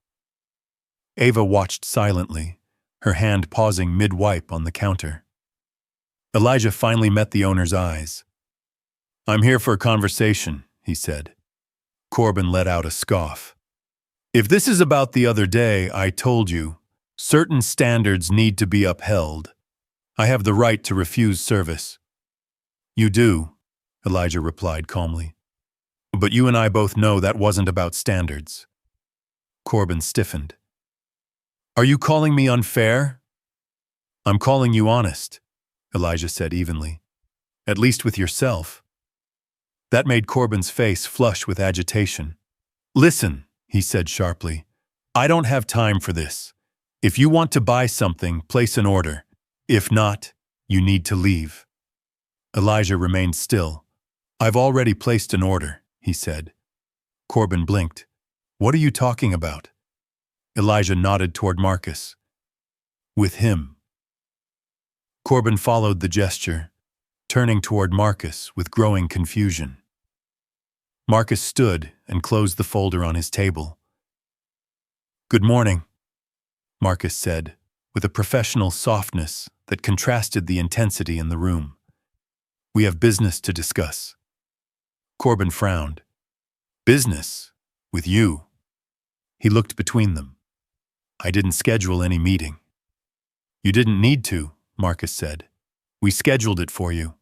Ava watched silently, her hand pausing mid-wipe on the counter. Elijah finally met the owner's eyes. "I'm here for a conversation," he said. Corbin let out a scoff. "If this is about the other day I told you, certain standards need to be upheld. I have the right to refuse service." "You do," Elijah replied calmly. "But you and I both know that wasn't about standards." Corbin stiffened. "Are you calling me unfair?" "I'm calling you honest," Elijah said evenly. "At least with yourself." That made Corbin's face flush with agitation. "Listen," he said sharply, "I don't have time for this. If you want to buy something, place an order. If not, you need to leave." Elijah remained still. "I've already placed an order," he said. Corbin blinked. "What are you talking about?" Elijah nodded toward Marcus. "With him." Corbin followed the gesture, turning toward Marcus with growing confusion. Marcus stood and closed the folder on his table. "Good morning," Marcus said, with a professional softness that contrasted the intensity in the room. "We have business to discuss." Corbin frowned. "Business? With you?" He looked between them. "I didn't schedule any meeting." "You didn't need to," Marcus said. "We scheduled it for you."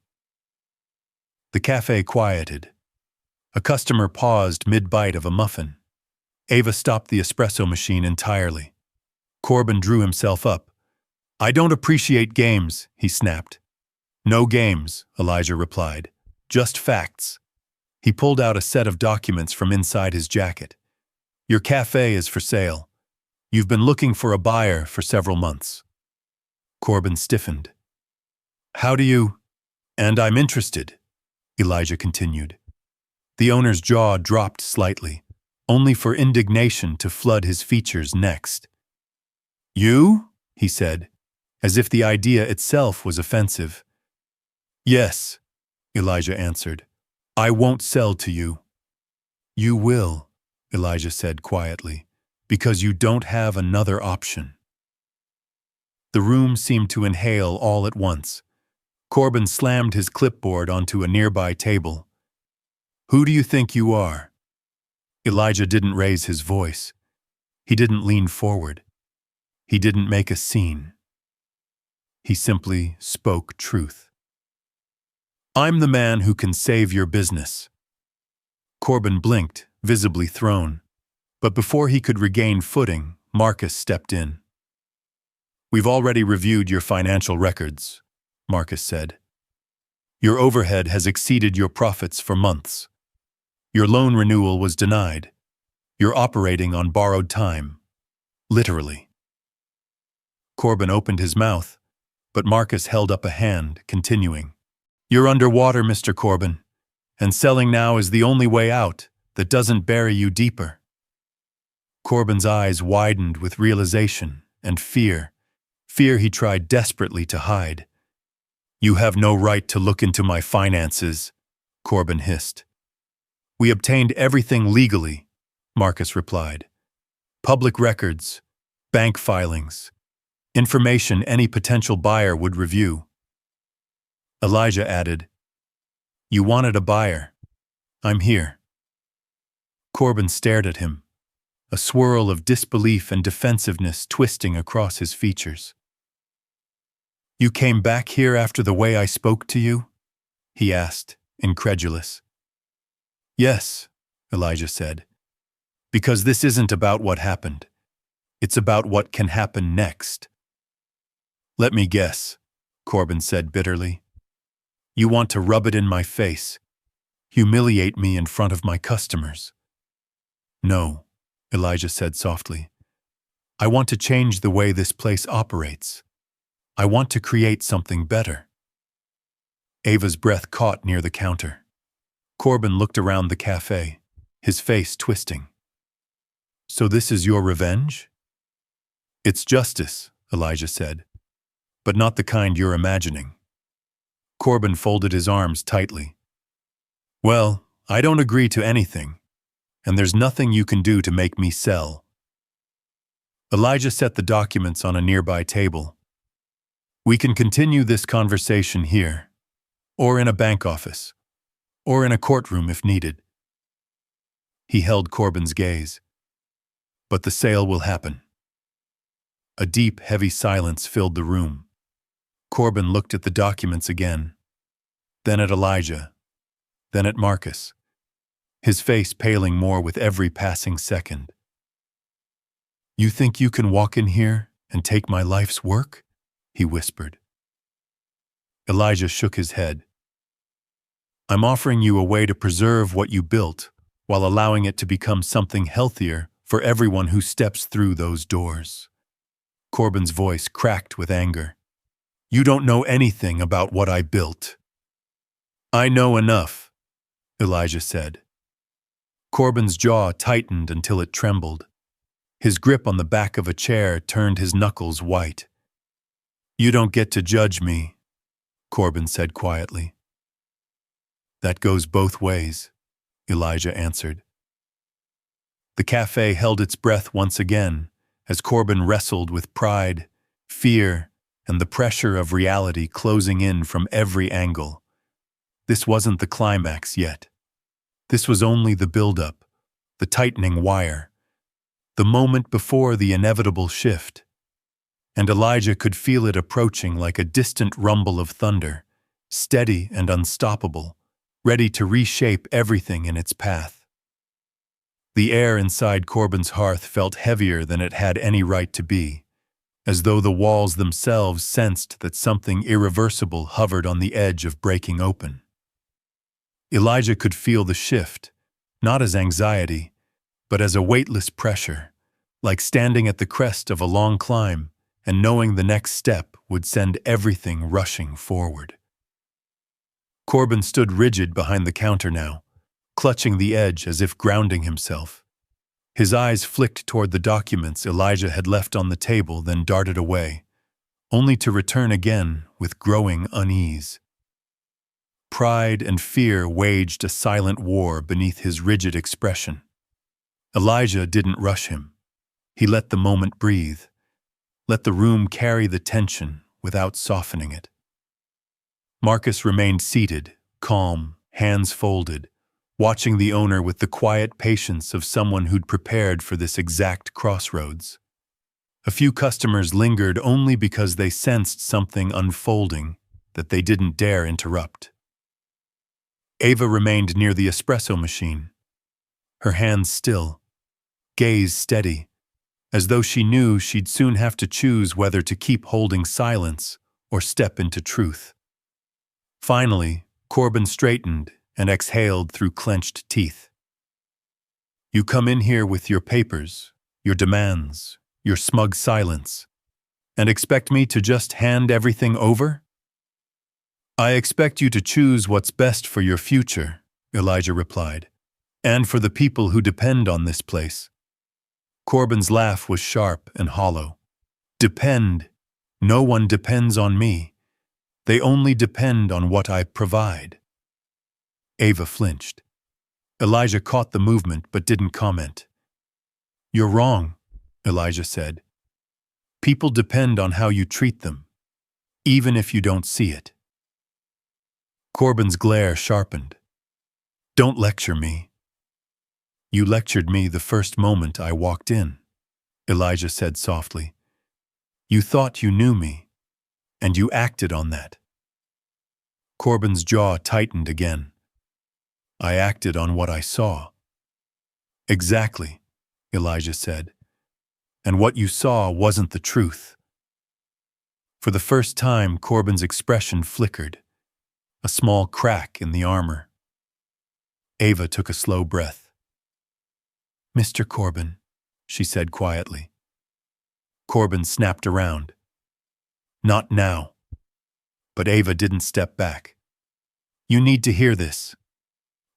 The cafe quieted. A customer paused mid-bite of a muffin. Ava stopped the espresso machine entirely. Corbin drew himself up. "I don't appreciate games," he snapped. "No games," Elijah replied. "Just facts." He pulled out a set of documents from inside his jacket. "Your cafe is for sale. You've been looking for a buyer for several months." Corbin stiffened. "How do you—" "And I'm interested," Elijah continued. The owner's jaw dropped slightly, only for indignation to flood his features next. "You?" he said, as if the idea itself was offensive. "Yes," Elijah answered. "I won't sell to you." "You will," Elijah said quietly, "because you don't have another option." The room seemed to inhale all at once. Corbin slammed his clipboard onto a nearby table. "Who do you think you are?" Elijah didn't raise his voice. He didn't lean forward. He didn't make a scene. He simply spoke truth. "I'm the man who can save your business." Corbin blinked, visibly thrown. But before he could regain footing, Marcus stepped in. "We've already reviewed your financial records," Marcus said. "Your overhead has exceeded your profits for months. Your loan renewal was denied. You're operating on borrowed time. Literally." Corbin opened his mouth, but Marcus held up a hand, continuing. "You're underwater, Mr. Corbin, and selling now is the only way out that doesn't bury you deeper." Corbin's eyes widened with realization and fear he tried desperately to hide. "You have no right to look into my finances," Corbin hissed. "We obtained everything legally," Marcus replied. "Public records, bank filings, information any potential buyer would review." Elijah added, "You wanted a buyer. I'm here." Corbin stared at him, a swirl of disbelief and defensiveness twisting across his features. "You came back here after the way I spoke to you?" he asked, incredulous. "Yes," Elijah said, "because this isn't about what happened. It's about what can happen next." "Let me guess," Corbin said bitterly. "You want to rub it in my face, humiliate me in front of my customers." "No," Elijah said softly. "I want to change the way this place operates. I want to create something better." Ava's breath caught near the counter. Corbin looked around the cafe, his face twisting. So this is your revenge? It's justice, Elijah said, but not the kind you're imagining. Corbin folded his arms tightly. Well, I don't agree to anything, and there's nothing you can do to make me sell. Elijah set the documents on a nearby table. We can continue this conversation here, or in a bank office, or in a courtroom if needed. He held Corbin's gaze. But the sale will happen. A deep, heavy silence filled the room. Corbin looked at the documents again, then at Elijah, then at Marcus, his face paling more with every passing second. You think you can walk in here and take my life's work? He whispered. Elijah shook his head. I'm offering you a way to preserve what you built while allowing it to become something healthier for everyone who steps through those doors. Corbin's voice cracked with anger. You don't know anything about what I built. I know enough, Elijah said. Corbin's jaw tightened until it trembled. His grip on the back of a chair turned his knuckles white. You don't get to judge me, Corbin said quietly. That goes both ways, Elijah answered. The cafe held its breath once again as Corbin wrestled with pride, fear, and the pressure of reality closing in from every angle. This wasn't the climax yet. This was only the build-up, the tightening wire, the moment before the inevitable shift. And Elijah could feel it approaching like a distant rumble of thunder, steady and unstoppable, ready to reshape everything in its path. The air inside Corbin's hearth felt heavier than it had any right to be, as though the walls themselves sensed that something irreversible hovered on the edge of breaking open. Elijah could feel the shift, not as anxiety, but as a weightless pressure, like standing at the crest of a long climb and knowing the next step would send everything rushing forward. Corbin stood rigid behind the counter now, clutching the edge as if grounding himself. His eyes flicked toward the documents Elijah had left on the table, then darted away, only to return again with growing unease. Pride and fear waged a silent war beneath his rigid expression. Elijah didn't rush him. He let the moment breathe, let the room carry the tension without softening it. Marcus remained seated, calm, hands folded, watching the owner with the quiet patience of someone who'd prepared for this exact crossroads. A few customers lingered only because they sensed something unfolding that they didn't dare interrupt. Ava remained near the espresso machine, her hands still, gaze steady, as though she knew she'd soon have to choose whether to keep holding silence or step into truth. Finally, Corbin straightened and exhaled through clenched teeth. You come in here with your papers, your demands, your smug silence, and expect me to just hand everything over? I expect you to choose what's best for your future, Elijah replied, and for the people who depend on this place. Corbin's laugh was sharp and hollow. Depend. No one depends on me. They only depend on what I provide. Ava flinched. Elijah caught the movement but didn't comment. You're wrong, Elijah said. People depend on how you treat them, even if you don't see it. Corbin's glare sharpened. Don't lecture me. You lectured me the first moment I walked in, Elijah said softly. You thought you knew me, and you acted on that. Corbin's jaw tightened again. I acted on what I saw. Exactly, Elijah said. And what you saw wasn't the truth. For the first time, Corbin's expression flickered, a small crack in the armor. Ava took a slow breath. Mr. Corbin, she said quietly. Corbin snapped around. Not now. But Ava didn't step back. You need to hear this.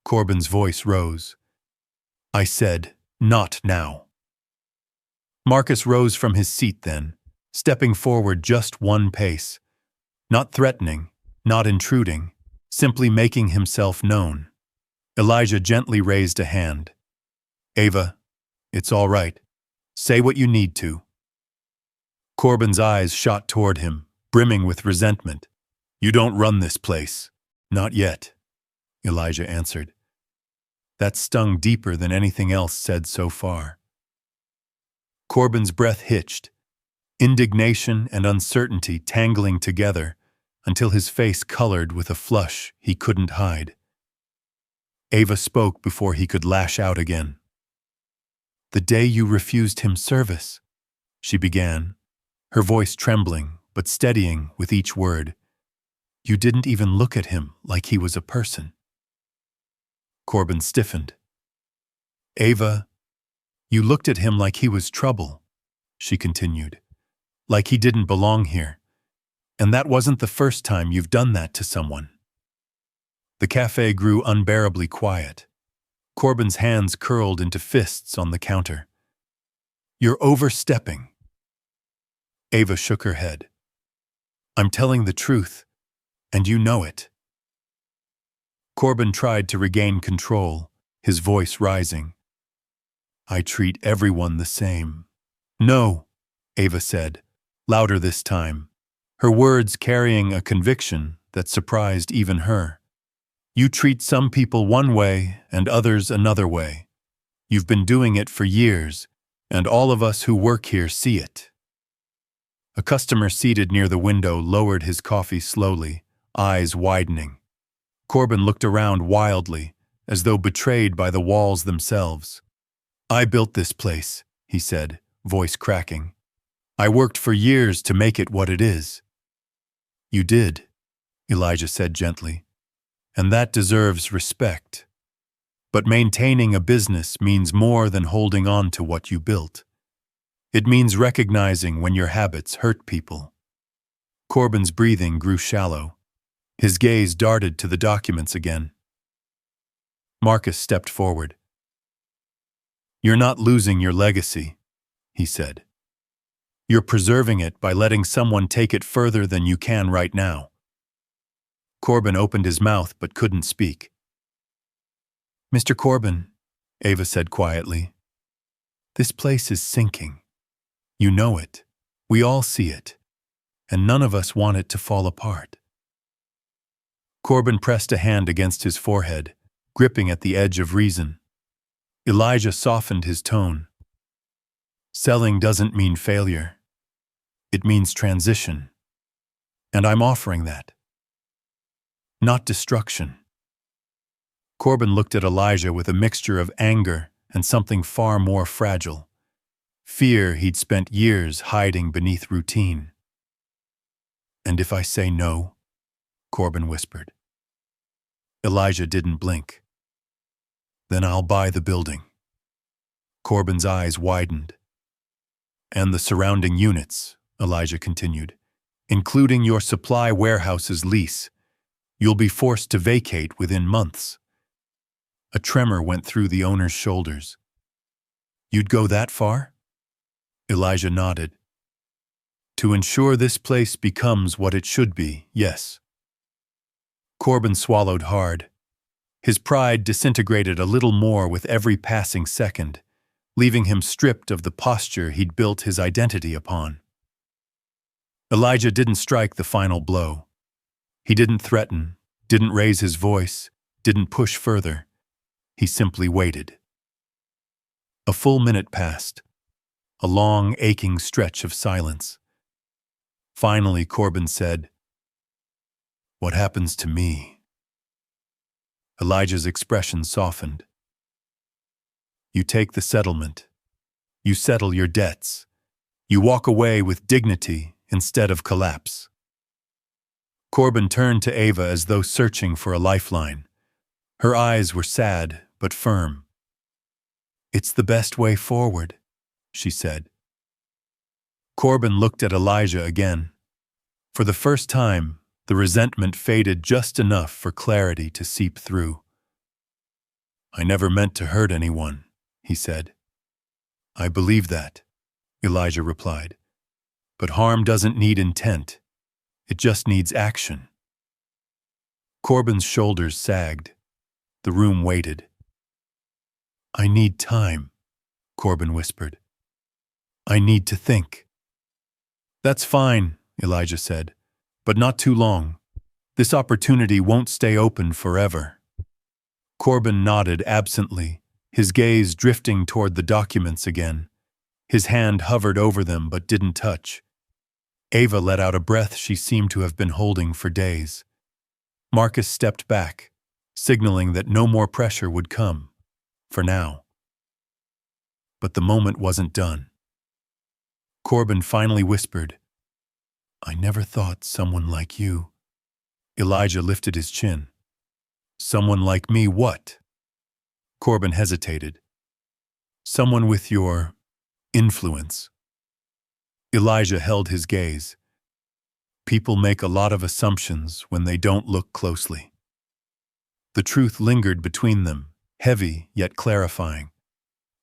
Corbin's voice rose. I said, not now. Marcus rose from his seat then, stepping forward just one pace. Not threatening, not intruding, simply making himself known. Elijah gently raised a hand. Ava, it's all right. Say what you need to. Corbin's eyes shot toward him, brimming with resentment. You don't run this place. Not yet, Elijah answered. That stung deeper than anything else said so far. Corbin's breath hitched, indignation and uncertainty tangling together until his face colored with a flush he couldn't hide. Ava spoke before he could lash out again. The day you refused him service, she began, her voice trembling but steadying with each word. You didn't even look at him like he was a person. Corbin stiffened. Ava, you looked at him like he was trouble, she continued, like he didn't belong here. And that wasn't the first time you've done that to someone. The cafe grew unbearably quiet. Corbin's hands curled into fists on the counter. You're overstepping. Ava shook her head. I'm telling the truth, and you know it. Corbin tried to regain control, his voice rising. I treat everyone the same. No, Ava said, louder this time, her words carrying a conviction that surprised even her. You treat some people one way and others another way. You've been doing it for years, and all of us who work here see it. A customer seated near the window lowered his coffee slowly, eyes widening. Corbin looked around wildly, as though betrayed by the walls themselves. I built this place, he said, voice cracking. I worked for years to make it what it is. You did, Elijah said gently, and that deserves respect. But maintaining a business means more than holding on to what you built. It means recognizing when your habits hurt people. Corbin's breathing grew shallow. His gaze darted to the documents again. Marcus stepped forward. You're not losing your legacy, he said. You're preserving it by letting someone take it further than you can right now. Corbin opened his mouth but couldn't speak. Mr. Corbin, Ava said quietly, this place is sinking. You know it. We all see it. And none of us want it to fall apart. Corbin pressed a hand against his forehead, gripping at the edge of reason. Elijah softened his tone. Selling doesn't mean failure. It means transition. And I'm offering that. Not destruction. Corbin looked at Elijah with a mixture of anger and something far more fragile. Fear he'd spent years hiding beneath routine. And if I say no? Corbin whispered. Elijah didn't blink. Then I'll buy the building. Corbin's eyes widened. And the surrounding units, Elijah continued, including your supply warehouse's lease. You'll be forced to vacate within months. A tremor went through the owner's shoulders. You'd go that far? Elijah nodded. To ensure this place becomes what it should be, yes. Corbin swallowed hard. His pride disintegrated a little more with every passing second, leaving him stripped of the posture he'd built his identity upon. Elijah didn't strike the final blow. He didn't threaten, didn't raise his voice, didn't push further. He simply waited. A full minute passed, a long, aching stretch of silence. Finally, Corbin said, What happens to me? Elijah's expression softened. You take the settlement. You settle your debts. You walk away with dignity instead of collapse. Corbin turned to Ava as though searching for a lifeline. Her eyes were sad but firm. It's the best way forward, she said. Corbin looked at Elijah again. For the first time, the resentment faded just enough for clarity to seep through. I never meant to hurt anyone, he said. I believe that, Elijah replied. But harm doesn't need intent. It just needs action. Corbin's shoulders sagged. The room waited. I need time, Corbin whispered. I need to think. That's fine, Elijah said, but not too long. This opportunity won't stay open forever. Corbin nodded absently, his gaze drifting toward the documents again. His hand hovered over them but didn't touch. Ava let out a breath she seemed to have been holding for days. Marcus stepped back, signaling that no more pressure would come, for now. But the moment wasn't done. Corbin finally whispered, I never thought someone like you. Elijah lifted his chin. Someone like me what? Corbin hesitated. Someone with your influence. Elijah held his gaze. People make a lot of assumptions when they don't look closely. The truth lingered between them, heavy yet clarifying.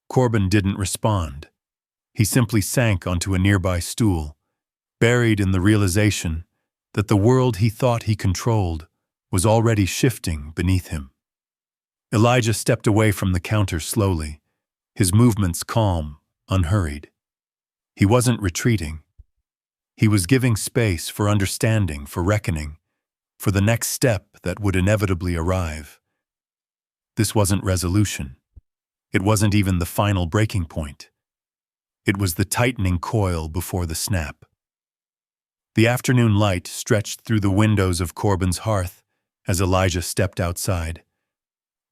Corbin didn't respond. He simply sank onto a nearby stool, buried in the realization that the world he thought he controlled was already shifting beneath him. Elijah stepped away from the counter slowly, his movements calm, unhurried. He wasn't retreating. He was giving space for understanding, for reckoning, for the next step that would inevitably arrive. This wasn't resolution. It wasn't even the final breaking point. It was the tightening coil before the snap. The afternoon light stretched through the windows of Corbin's hearth as Elijah stepped outside,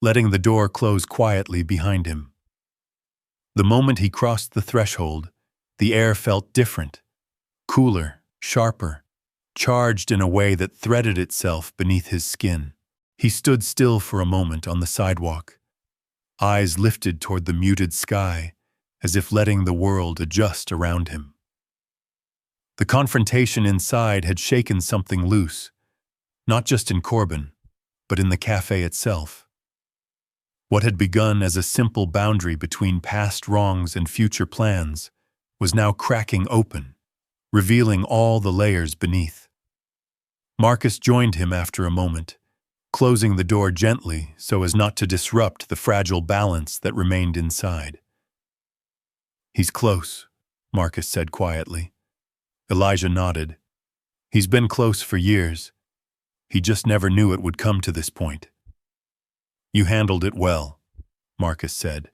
letting the door close quietly behind him. The moment he crossed the threshold, the air felt different, cooler, sharper, charged in a way that threaded itself beneath his skin. He stood still for a moment on the sidewalk, eyes lifted toward the muted sky, as if letting the world adjust around him. The confrontation inside had shaken something loose, not just in Corbin, but in the cafe itself. What had begun as a simple boundary between past wrongs and future plans was now cracking open, revealing all the layers beneath. Marcus joined him after a moment, closing the door gently so as not to disrupt the fragile balance that remained inside. He's close, Marcus said quietly. Elijah nodded. He's been close for years. He just never knew it would come to this point. You handled it well, Marcus said.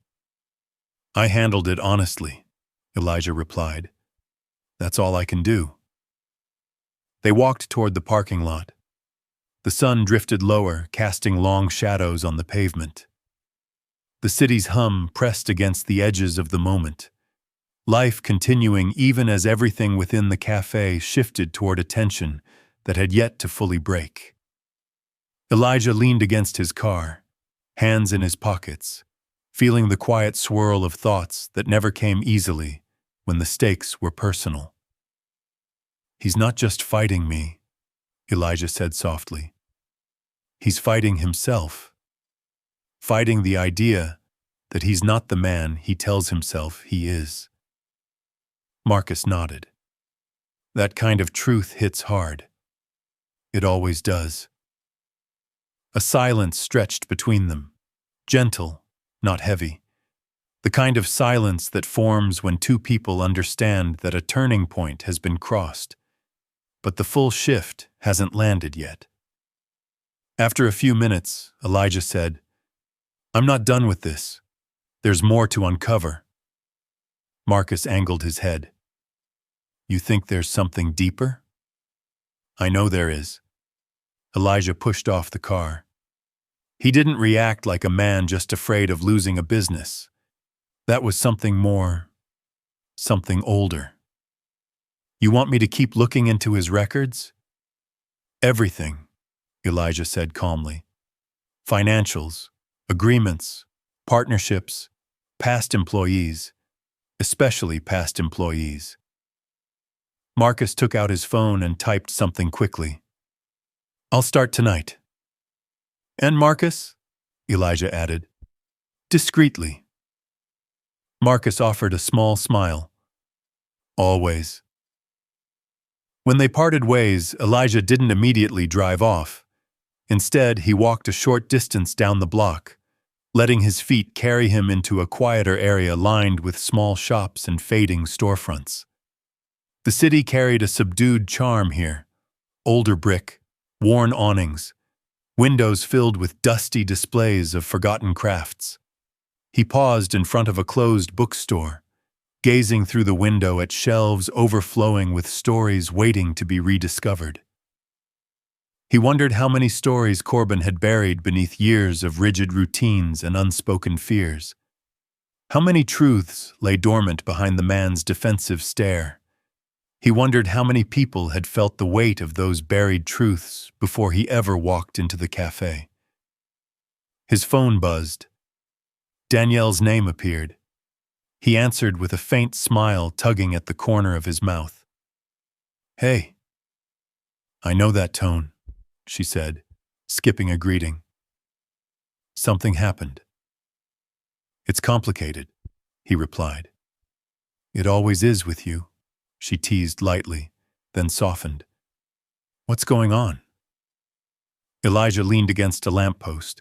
I handled it honestly, Elijah replied. That's all I can do. They walked toward the parking lot. The sun drifted lower, casting long shadows on the pavement. The city's hum pressed against the edges of the moment, life continuing even as everything within the cafe shifted toward a tension that had yet to fully break. Elijah leaned against his car, hands in his pockets, feeling the quiet swirl of thoughts that never came easily when the stakes were personal. He's not just fighting me, Elijah said softly. He's fighting himself, fighting the idea that he's not the man he tells himself he is. Marcus nodded. That kind of truth hits hard. It always does. A silence stretched between them, gentle, not heavy. The kind of silence that forms when two people understand that a turning point has been crossed, but the full shift hasn't landed yet. After a few minutes, Elijah said, I'm not done with this. There's more to uncover. Marcus angled his head. You think there's something deeper? I know there is. Elijah pushed off the car. He didn't react like a man just afraid of losing a business. That was something more, something older. You want me to keep looking into his records? Everything, Elijah said calmly. Financials, agreements, partnerships, past employees, especially past employees. Marcus took out his phone and typed something quickly. I'll start tonight. And Marcus, Elijah added, Discreetly. Marcus offered a small smile. Always. When they parted ways, Elijah didn't immediately drive off. Instead, he walked a short distance down the block, letting his feet carry him into a quieter area lined with small shops and fading storefronts. The city carried a subdued charm here. Older brick, worn awnings, windows filled with dusty displays of forgotten crafts. He paused in front of a closed bookstore, gazing through the window at shelves overflowing with stories waiting to be rediscovered. He wondered how many stories Corbin had buried beneath years of rigid routines and unspoken fears. How many truths lay dormant behind the man's defensive stare. He wondered how many people had felt the weight of those buried truths before he ever walked into the cafe. His phone buzzed. Danielle's name appeared. He answered with a faint smile tugging at the corner of his mouth. "Hey." "I know that tone," she said, skipping a greeting. "Something happened." "It's complicated," he replied. "It always is with you," she teased lightly, then softened. "What's going on?" Elijah leaned against a lamppost.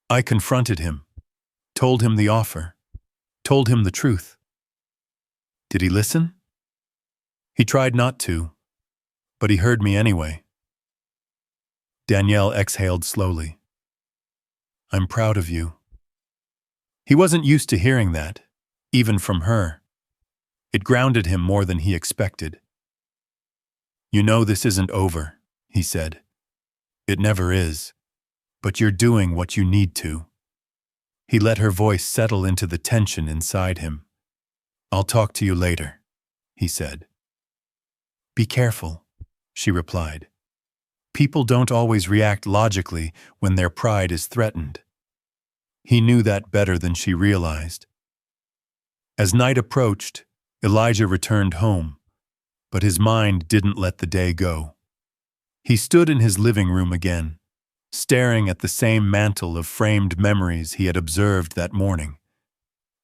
"I confronted him, told him the offer, told him the truth." "Did he listen?" "He tried not to, but he heard me anyway." Danielle exhaled slowly. "I'm proud of you." He wasn't used to hearing that, even from her. It grounded him more than he expected. "You know this isn't over," he said. "It never is, but you're doing what you need to." He let her voice settle into the tension inside him. "I'll talk to you later," he said. "Be careful," she replied. "People don't always react logically when their pride is threatened." He knew that better than she realized. As night approached, Elijah returned home, but his mind didn't let the day go. He stood in his living room again, staring at the same mantle of framed memories he had observed that morning.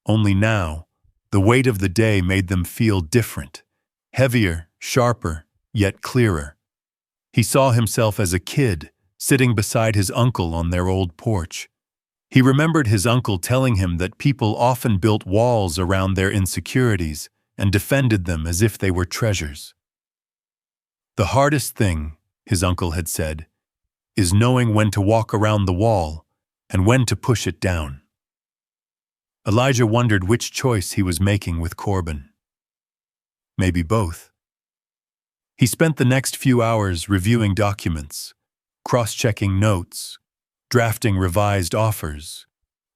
Only now, the weight of the day made them feel different, heavier, sharper, yet clearer. He saw himself as a kid, sitting beside his uncle on their old porch. He remembered his uncle telling him that people often built walls around their insecurities and defended them as if they were treasures. "The hardest thing," his uncle had said, "is knowing when to walk around the wall and when to push it down." Elijah wondered which choice he was making with Corbin. Maybe both. He spent the next few hours reviewing documents, cross-checking notes, drafting revised offers,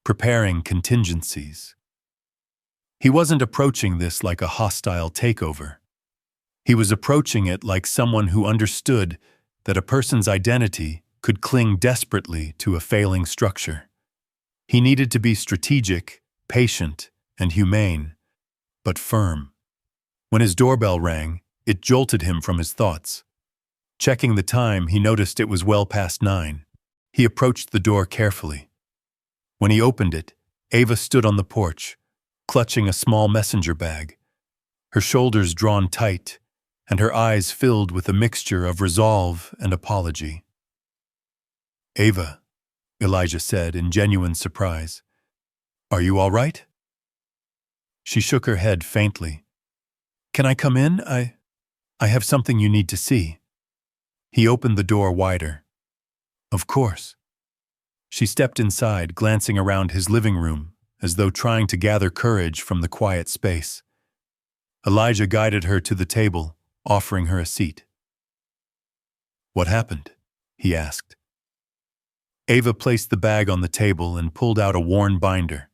preparing contingencies. He wasn't approaching this like a hostile takeover. He was approaching it like someone who understood that a person's identity could cling desperately to a failing structure. He needed to be strategic, patient, and humane, but firm. When his doorbell rang, it jolted him from his thoughts. Checking the time, he noticed it was well past 9. He approached the door carefully. When he opened it, Ava stood on the porch, clutching a small messenger bag, her shoulders drawn tight, and her eyes filled with a mixture of resolve and apology. "Ava," Elijah said in genuine surprise, "are you all right?" She shook her head faintly. "Can I come in? I have something you need to see." He opened the door wider. "Of course." She stepped inside, glancing around his living room, as though trying to gather courage from the quiet space. Elijah guided her to the table, offering her a seat. "What happened?" he asked. Ava placed the bag on the table and pulled out a worn binder.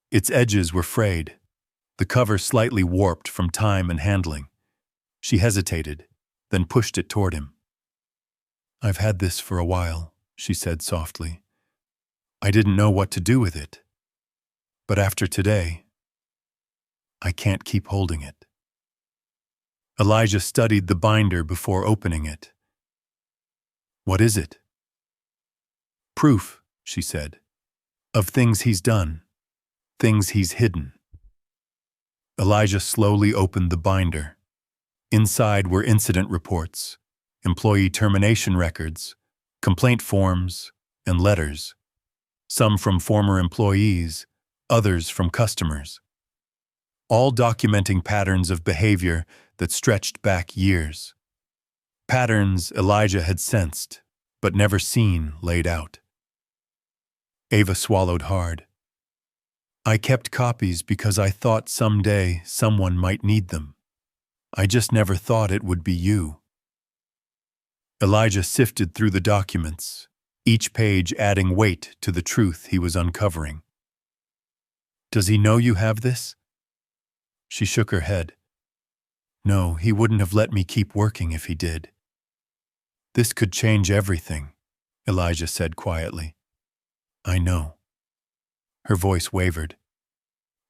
Its edges were frayed, the cover slightly warped from time and handling. She hesitated, then pushed it toward him. "I've had this for a while," she said softly. "I didn't know what to do with it. But after today, I can't keep holding it." Elijah studied the binder before opening it. "What is it?" "Proof," she said. of things he's done, things he's hidden. Elijah slowly opened the binder. Inside were incident reports, employee termination records, complaint forms, and letters. Some from former employees, others from customers. All documenting patterns of behavior that stretched back years. Patterns Elijah had sensed, but never seen laid out. Ava swallowed hard. I kept copies because I thought someday someone might need them. I just never thought it would be you. Elijah sifted through the documents, each page adding weight to the truth he was uncovering. Does he know you have this? She shook her head. No, he wouldn't have let me keep working if he did. This could change everything, Elijah said quietly. I know. Her voice wavered.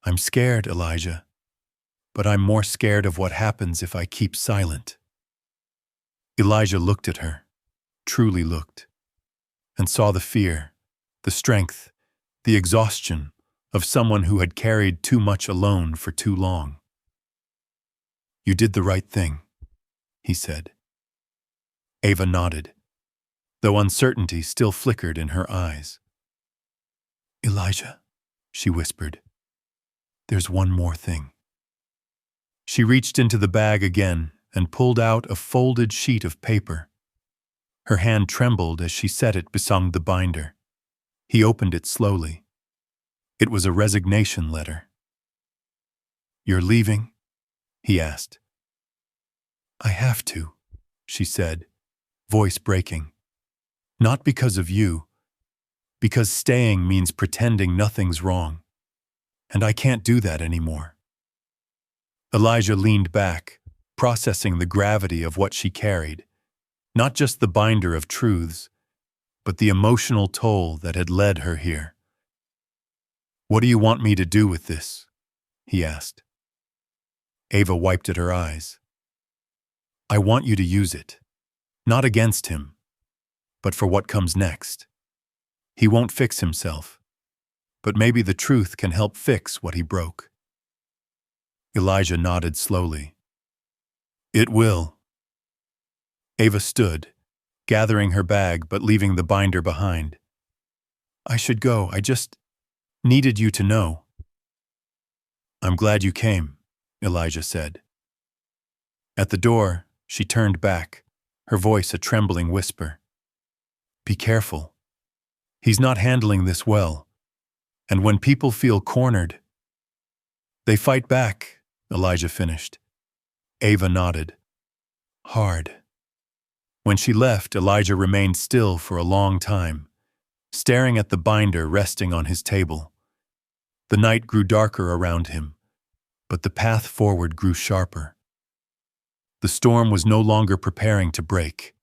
I'm scared, Elijah, but I'm more scared of what happens if I keep silent. Elijah looked at her, truly looked, and saw the fear, the strength, the exhaustion of someone who had carried too much alone for too long. You did the right thing, he said. Ava nodded, though uncertainty still flickered in her eyes. Elijah, she whispered, there's one more thing. She reached into the bag again and pulled out a folded sheet of paper. Her hand trembled as she set it beside the binder. He opened it slowly. It was a resignation letter. You're leaving? He asked. I have to, she said, voice breaking. Not because of you, because staying means pretending nothing's wrong. And I can't do that anymore. Elijah leaned back, processing the gravity of what she carried, not just the binder of truths, but the emotional toll that had led her here. What do you want me to do with this? He asked. Ava wiped at her eyes. I want you to use it, not against him, but for what comes next. He won't fix himself, but maybe the truth can help fix what he broke. Elijah nodded slowly. It will. Ava stood, gathering her bag but leaving the binder behind. I should go, I just needed you to know. I'm glad you came, Elijah said. At the door, she turned back, her voice a trembling whisper. Be careful. He's not handling this well. And when people feel cornered, they fight back, Elijah finished. Ava nodded. Hard. When she left, Elijah remained still for a long time, staring at the binder resting on his table. The night grew darker around him, but the path forward grew sharper. The storm was no longer preparing to break.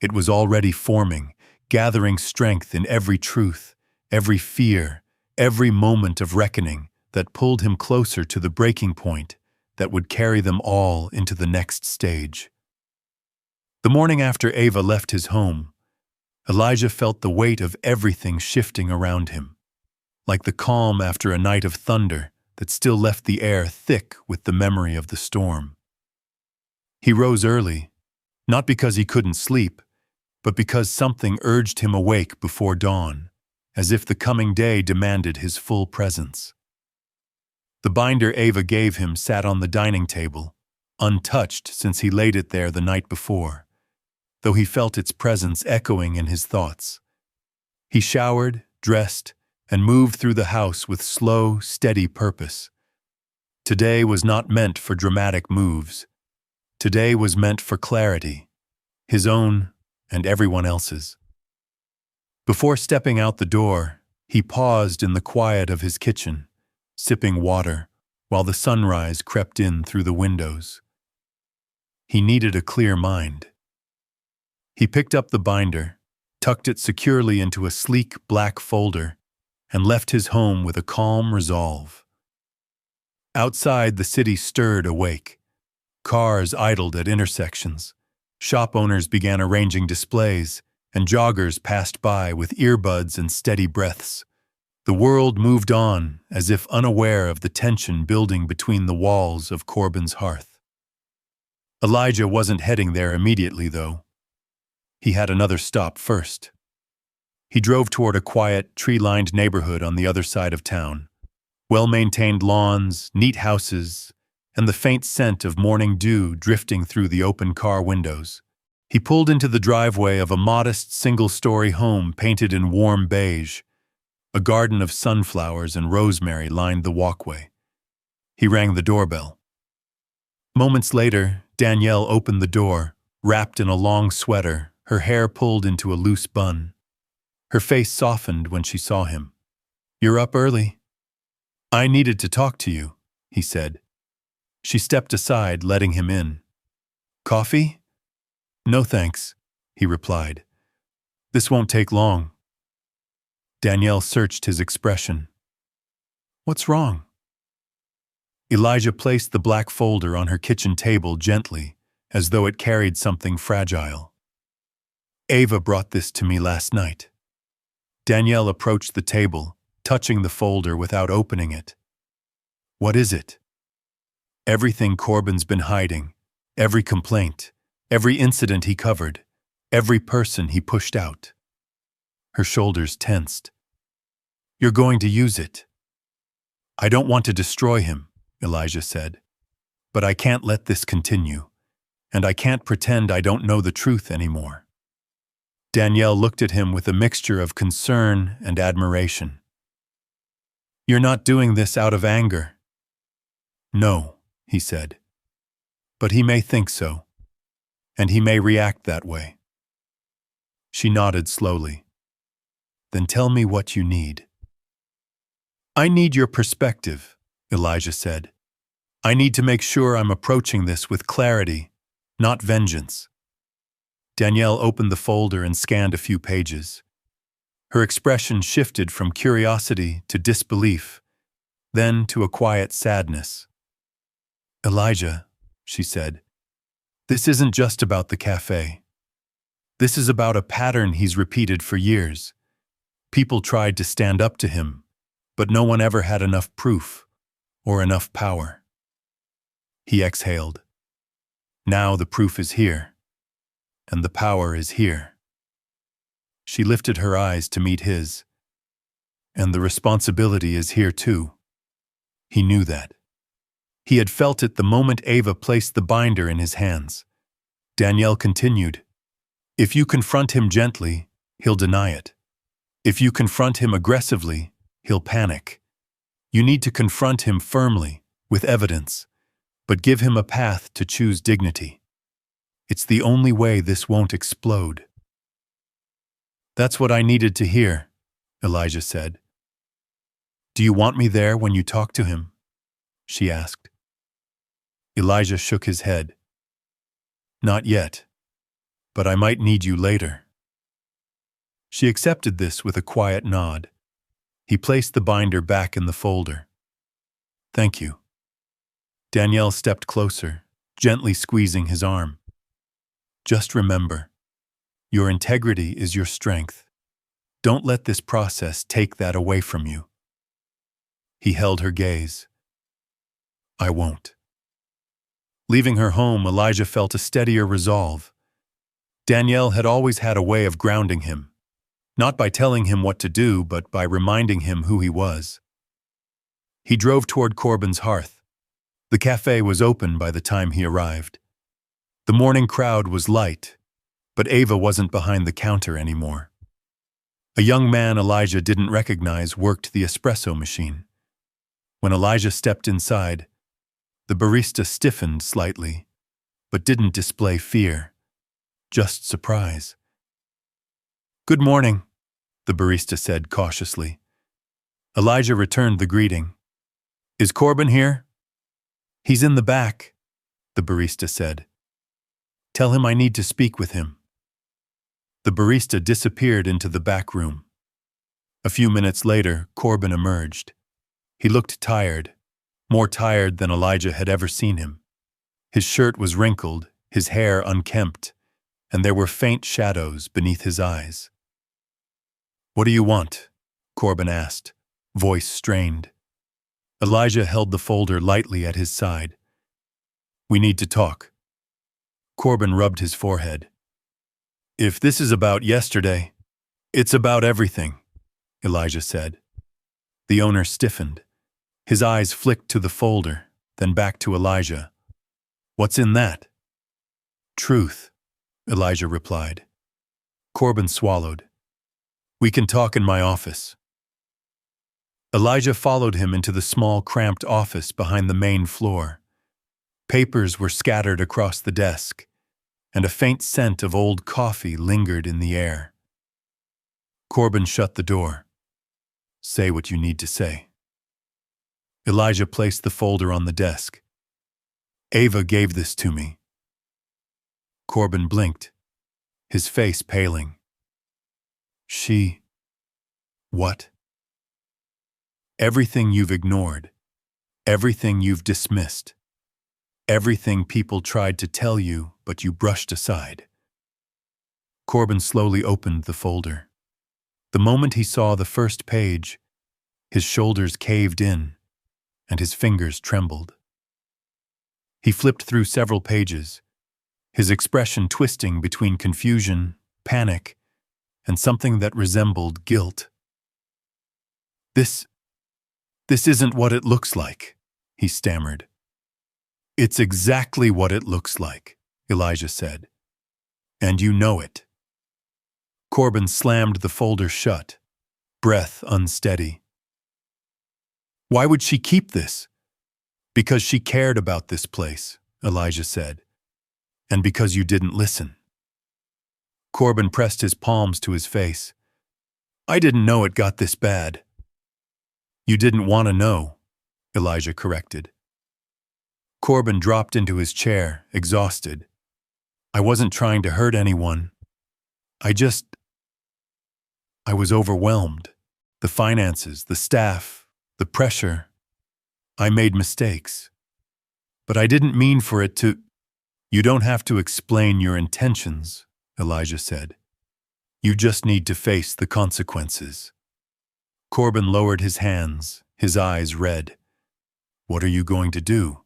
It was already forming, gathering strength in every truth, every fear, every moment of reckoning that pulled him closer to the breaking point that would carry them all into the next stage. The morning after Ava left his home, Elijah felt the weight of everything shifting around him, like the calm after a night of thunder that still left the air thick with the memory of the storm. He rose early, not because he couldn't sleep, but because something urged him awake before dawn, as if the coming day demanded his full presence. The binder Ava gave him sat on the dining table, untouched since he laid it there the night before, though he felt its presence echoing in his thoughts. He showered, dressed, and moved through the house with slow, steady purpose. Today was not meant for dramatic moves. Today was meant for clarity, his own and everyone else's. Before stepping out the door, he paused in the quiet of his kitchen, sipping water while the sunrise crept in through the windows. He needed a clear mind. He picked up the binder, tucked it securely into a sleek black folder, and left his home with a calm resolve. Outside, the city stirred awake. Cars idled at intersections. Shop owners began arranging displays, and joggers passed by with earbuds and steady breaths. The world moved on, as if unaware of the tension building between the walls of Corbin's hearth. Elijah wasn't heading there immediately, though. He had another stop first. He drove toward a quiet, tree-lined neighborhood on the other side of town. Well-maintained lawns, neat houses, and the faint scent of morning dew drifting through the open car windows. He pulled into the driveway of a modest single-story home painted in warm beige. A garden of sunflowers and rosemary lined the walkway. He rang the doorbell. Moments later, Danielle opened the door, wrapped in a long sweater, her hair pulled into a loose bun. Her face softened when she saw him. "You're up early." "I needed to talk to you," he said. She stepped aside, letting him in. "Coffee?" "No thanks," he replied. "This won't take long." Danielle searched his expression. "What's wrong?" Elijah placed the black folder on her kitchen table gently, as though it carried something fragile. "Ava brought this to me last night." Danielle approached the table, touching the folder without opening it. "What is it?" "Everything Corbin's been hiding, every complaint, every incident he covered, every person he pushed out." Her shoulders tensed. "You're going to use it." "I don't want to destroy him," Elijah said. "But I can't let this continue, and I can't pretend I don't know the truth anymore." Danielle looked at him with a mixture of concern and admiration. "You're not doing this out of anger." "No," he said. "But he may think so, and he may react that way." She nodded slowly. "Then tell me what you need." "I need your perspective," Elijah said. "I need to make sure I'm approaching this with clarity, not vengeance." Danielle opened the folder and scanned a few pages. Her expression shifted from curiosity to disbelief, then to a quiet sadness. "Elijah," she said, "this isn't just about the cafe. This is about a pattern he's repeated for years. People tried to stand up to him, but no one ever had enough proof or enough power." He exhaled. "Now the proof is here, and the power is here." She lifted her eyes to meet his. "And the responsibility is here too." He knew that. He had felt it the moment Ava placed the binder in his hands. Danielle continued, "If you confront him gently, he'll deny it. If you confront him aggressively, he'll panic. You need to confront him firmly, with evidence, but give him a path to choose dignity. It's the only way this won't explode." "That's what I needed to hear," Elijah said. "Do you want me there when you talk to him?" she asked. Elijah shook his head. "Not yet, but I might need you later." She accepted this with a quiet nod. He placed the binder back in the folder. "Thank you." Danielle stepped closer, gently squeezing his arm. "Just remember, your integrity is your strength. Don't let this process take that away from you." He held her gaze. "I won't." Leaving her home, Elijah felt a steadier resolve. Danielle had always had a way of grounding him, not by telling him what to do, but by reminding him who he was. He drove toward Corbin's hearth. The cafe was open by the time he arrived. The morning crowd was light, but Ava wasn't behind the counter anymore. A young man Elijah didn't recognize worked the espresso machine. When Elijah stepped inside, the barista stiffened slightly, but didn't display fear, just surprise. "Good morning," the barista said cautiously. Elijah returned the greeting. "Is Corbin here?" "He's in the back," the barista said. "Tell him I need to speak with him." The barista disappeared into the back room. A few minutes later, Corbin emerged. He looked tired, more tired than Elijah had ever seen him. His shirt was wrinkled, his hair unkempt, and there were faint shadows beneath his eyes. "What do you want?" Corbin asked, voice strained. Elijah held the folder lightly at his side. "We need to talk." Corbin rubbed his forehead. "If this is about yesterday, it's about everything," Elijah said. The owner stiffened. His eyes flicked to the folder, then back to Elijah. "What's in that?" "Truth," Elijah replied. Corbin swallowed. "We can talk in my office." Elijah followed him into the small, cramped office behind the main floor. Papers were scattered across the desk, and a faint scent of old coffee lingered in the air. Corbin shut the door. "Say what you need to say." Elijah placed the folder on the desk. "Ava gave this to me." Corbin blinked, his face paling. "She... what?" "Everything you've ignored, everything you've dismissed, everything people tried to tell you but you brushed aside." Corbin slowly opened the folder. The moment he saw the first page, his shoulders caved in and his fingers trembled. He flipped through several pages, his expression twisting between confusion, panic, and something that resembled guilt. This isn't what it looks like," he stammered. "It's exactly what it looks like," Elijah said. "And you know it." Corbin slammed the folder shut, breath unsteady. "Why would she keep this?" "Because she cared about this place," Elijah said. "And because you didn't listen." Corbin pressed his palms to his face. "I didn't know it got this bad." "You didn't want to know," Elijah corrected. Corbin dropped into his chair, exhausted. "I wasn't trying to hurt anyone. I was overwhelmed. The finances, the staff, the pressure. I made mistakes. But I didn't mean for it to—" "You don't have to explain your intentions," Elijah said. "You just need to face the consequences." Corbin lowered his hands, his eyes red. "What are you going to do?"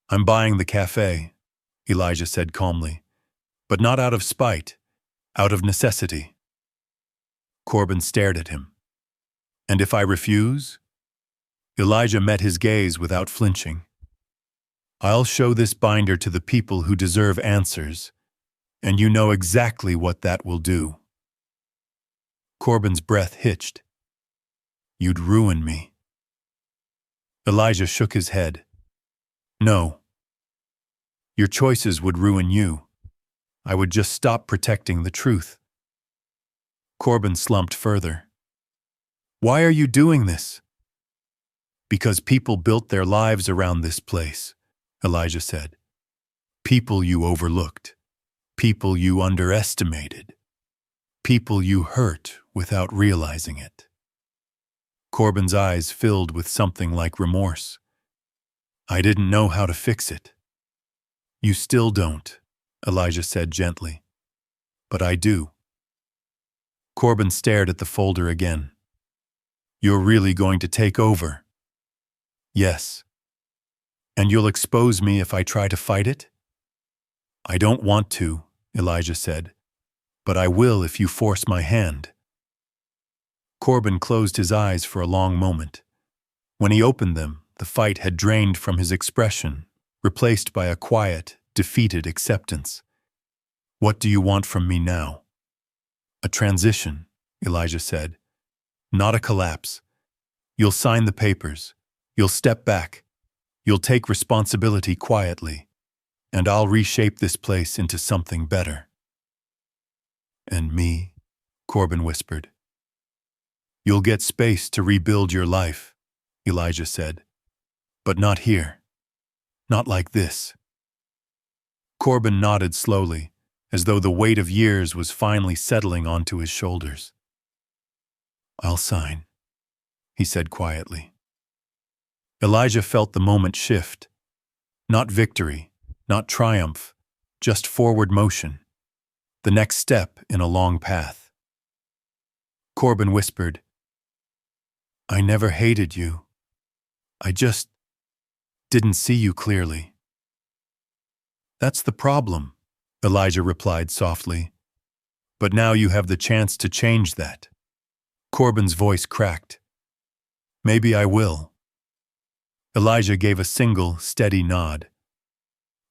"I'm buying the cafe," Elijah said calmly. "But not out of spite, out of necessity." Corbin stared at him. "And if I refuse?" Elijah met his gaze without flinching. "I'll show this binder to the people who deserve answers, and you know exactly what that will do." Corbin's breath hitched. "You'd ruin me." Elijah shook his head. "No. Your choices would ruin you. I would just stop protecting the truth." Corbin slumped further. "Why are you doing this?" "Because people built their lives around this place," Elijah said. "People you overlooked. People you underestimated. People you hurt without realizing it." Corbin's eyes filled with something like remorse. "I didn't know how to fix it." "You still don't," Elijah said gently. "But I do." Corbin stared at the folder again. "You're really going to take over?" "Yes." "And you'll expose me if I try to fight it?" "I don't want to," Elijah said. "But I will if you force my hand." Corbin closed his eyes for a long moment. When he opened them, the fight had drained from his expression, replaced by a quiet, defeated acceptance. "What do you want from me now?" "A transition," Elijah said. "Not a collapse. You'll sign the papers. You'll step back. You'll take responsibility quietly. And I'll reshape this place into something better." "And me?" Corbin whispered. "You'll get space to rebuild your life," Elijah said. "But not here. Not like this." Corbin nodded slowly, as though the weight of years was finally settling onto his shoulders. "I'll sign," he said quietly. Elijah felt the moment shift. Not victory, not triumph, just forward motion. The next step in a long path. Corbin whispered, I never hated you. I just didn't see you clearly. That's the problem, Elijah replied softly. But now you have the chance to change that. Corbin's voice cracked. Maybe I will. Elijah gave a single, steady nod.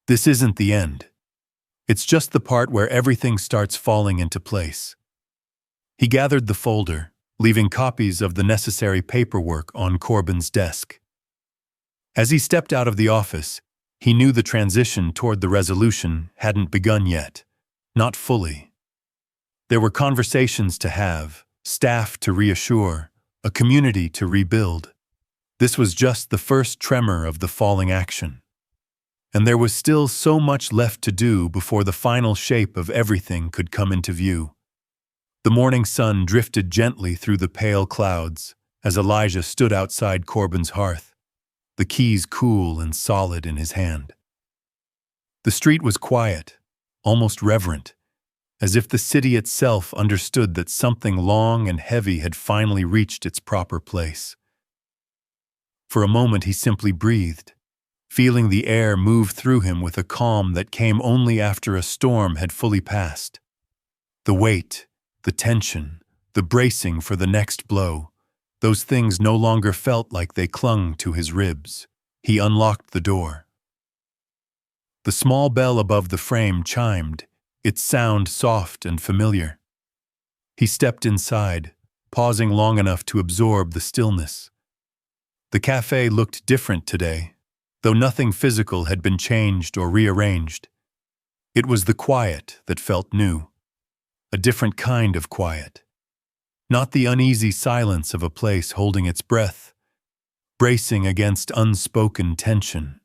This isn't the end. It's just the part where everything starts falling into place. He gathered the folder, leaving copies of the necessary paperwork on Corbin's desk. As he stepped out of the office, he knew the transition toward the resolution hadn't begun yet. Not fully. There were conversations to have, staff to reassure, a community to rebuild. This was just the first tremor of the falling action. And there was still so much left to do before the final shape of everything could come into view. The morning sun drifted gently through the pale clouds as Elijah stood outside Corbin's hearth, the keys cool and solid in his hand. The street was quiet, almost reverent, as if the city itself understood that something long and heavy had finally reached its proper place. For a moment he simply breathed, feeling the air move through him with a calm that came only after a storm had fully passed. The weight, the tension, the bracing for the next blow, those things no longer felt like they clung to his ribs. He unlocked the door. The small bell above the frame chimed, its sound soft and familiar. He stepped inside, pausing long enough to absorb the stillness. The cafe looked different today, though nothing physical had been changed or rearranged. It was the quiet that felt new, a different kind of quiet. Not the uneasy silence of a place holding its breath, bracing against unspoken tension,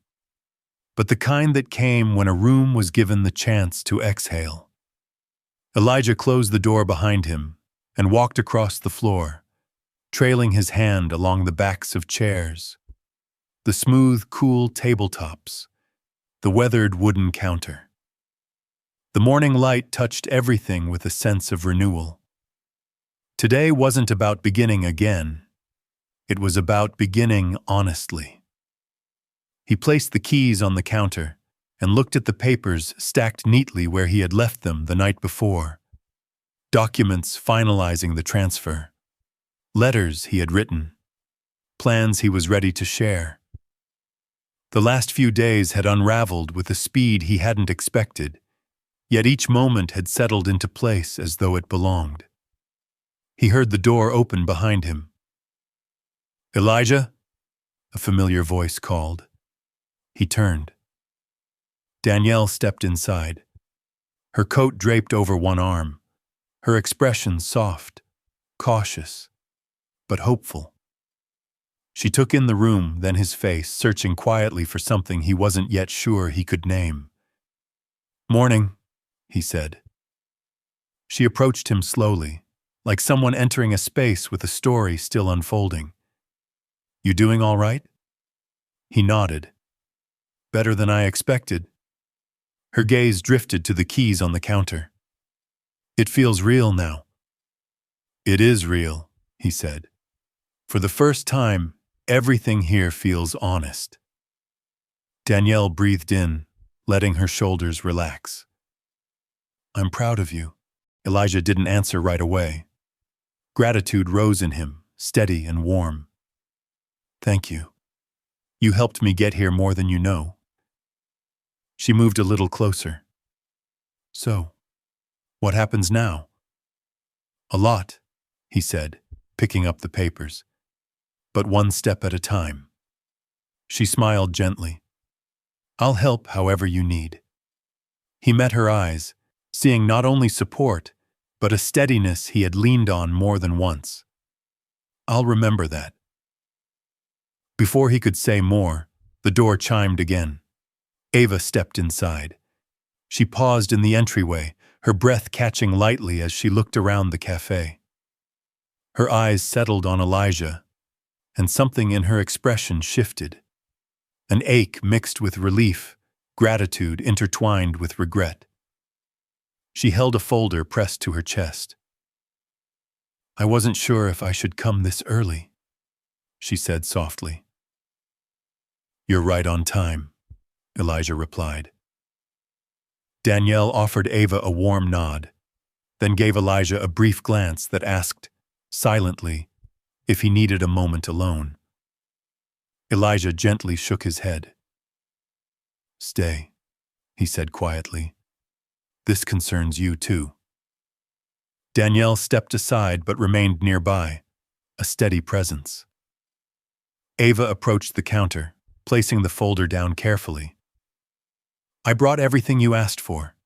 but the kind that came when a room was given the chance to exhale. Elijah closed the door behind him and walked across the floor, trailing his hand along the backs of chairs, the smooth, cool tabletops, the weathered wooden counter. The morning light touched everything with a sense of renewal. Today wasn't about beginning again. It was about beginning honestly. He placed the keys on the counter and looked at the papers stacked neatly where he had left them the night before. Documents finalizing the transfer. Letters he had written. Plans he was ready to share. The last few days had unraveled with a speed he hadn't expected, yet each moment had settled into place as though it belonged. He heard the door open behind him. "Elijah?" a familiar voice called. He turned. Danielle stepped inside, her coat draped over one arm, her expression soft, cautious, but hopeful. She took in the room, then his face, searching quietly for something he wasn't yet sure he could name. "Morning," he said. She approached him slowly, like someone entering a space with a story still unfolding. "You doing all right?" He nodded. "Better than I expected." Her gaze drifted to the keys on the counter. "It feels real now." "It is real," he said. "For the first time, everything here feels honest." Danielle breathed in, letting her shoulders relax. "I'm proud of you." Elijah didn't answer right away. Gratitude rose in him, steady and warm. "Thank you. You helped me get here more than you know." She moved a little closer. "So, what happens now?" "A lot," he said, picking up the papers. "But one step at a time." She smiled gently. "I'll help however you need." He met her eyes, seeing not only support, but a steadiness he had leaned on more than once. "I'll remember that." Before he could say more, the door chimed again. Ava stepped inside. She paused in the entryway, her breath catching lightly as she looked around the cafe. Her eyes settled on Elijah, and something in her expression shifted. An ache mixed with relief, gratitude intertwined with regret. She held a folder pressed to her chest. "I wasn't sure if I should come this early." she said softly. You're right on time, Elijah replied. Danielle offered Ava a warm nod, then gave Elijah a brief glance that asked, silently, if he needed a moment alone. Elijah gently shook his head. Stay, he said quietly. This concerns you too. Danielle stepped aside but remained nearby, a steady presence. Ava approached the counter, placing the folder down carefully. I brought everything you asked for.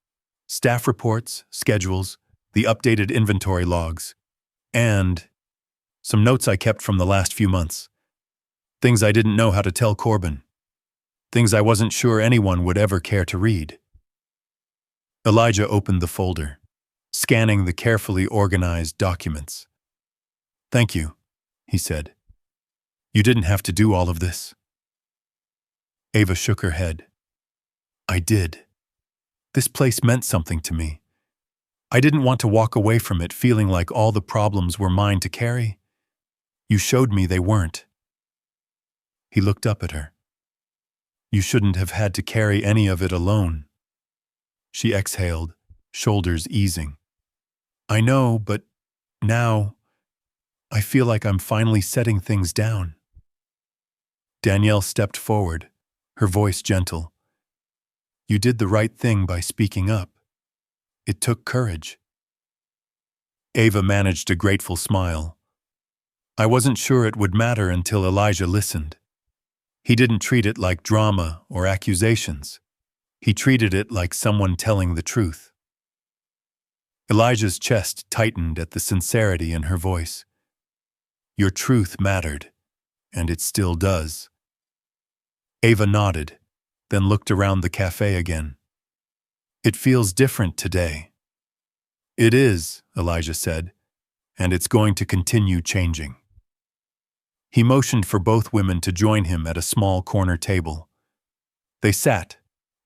Staff reports, schedules, the updated inventory logs, and some notes I kept from the last few months. Things I didn't know how to tell Corbin. Things I wasn't sure anyone would ever care to read. Elijah opened the folder, scanning the carefully organized documents. Thank you, he said. You didn't have to do all of this. Ava shook her head. I did. This place meant something to me. I didn't want to walk away from it feeling like all the problems were mine to carry. You showed me they weren't. He looked up at her. You shouldn't have had to carry any of it alone. She exhaled, shoulders easing. I know, but now I feel like I'm finally setting things down. Danielle stepped forward, her voice gentle. You did the right thing by speaking up. It took courage. Ava managed a grateful smile. I wasn't sure it would matter until Elijah listened. He didn't treat it like drama or accusations. He treated it like someone telling the truth. Elijah's chest tightened at the sincerity in her voice. Your truth mattered, and it still does. Ava nodded, then looked around the cafe again. It feels different today. It is, Elijah said, and it's going to continue changing. He motioned for both women to join him at a small corner table. They sat,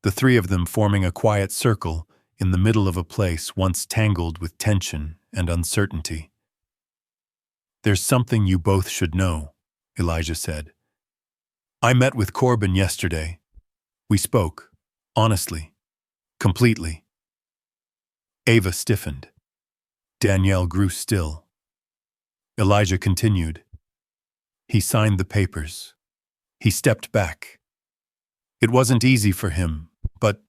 the three of them forming a quiet circle in the middle of a place once tangled with tension and uncertainty. There's something you both should know, Elijah said. I met with Corbin yesterday. We spoke, honestly, completely. Ava stiffened. Danielle grew still. Elijah continued. He signed the papers. He stepped back. It wasn't easy for him, but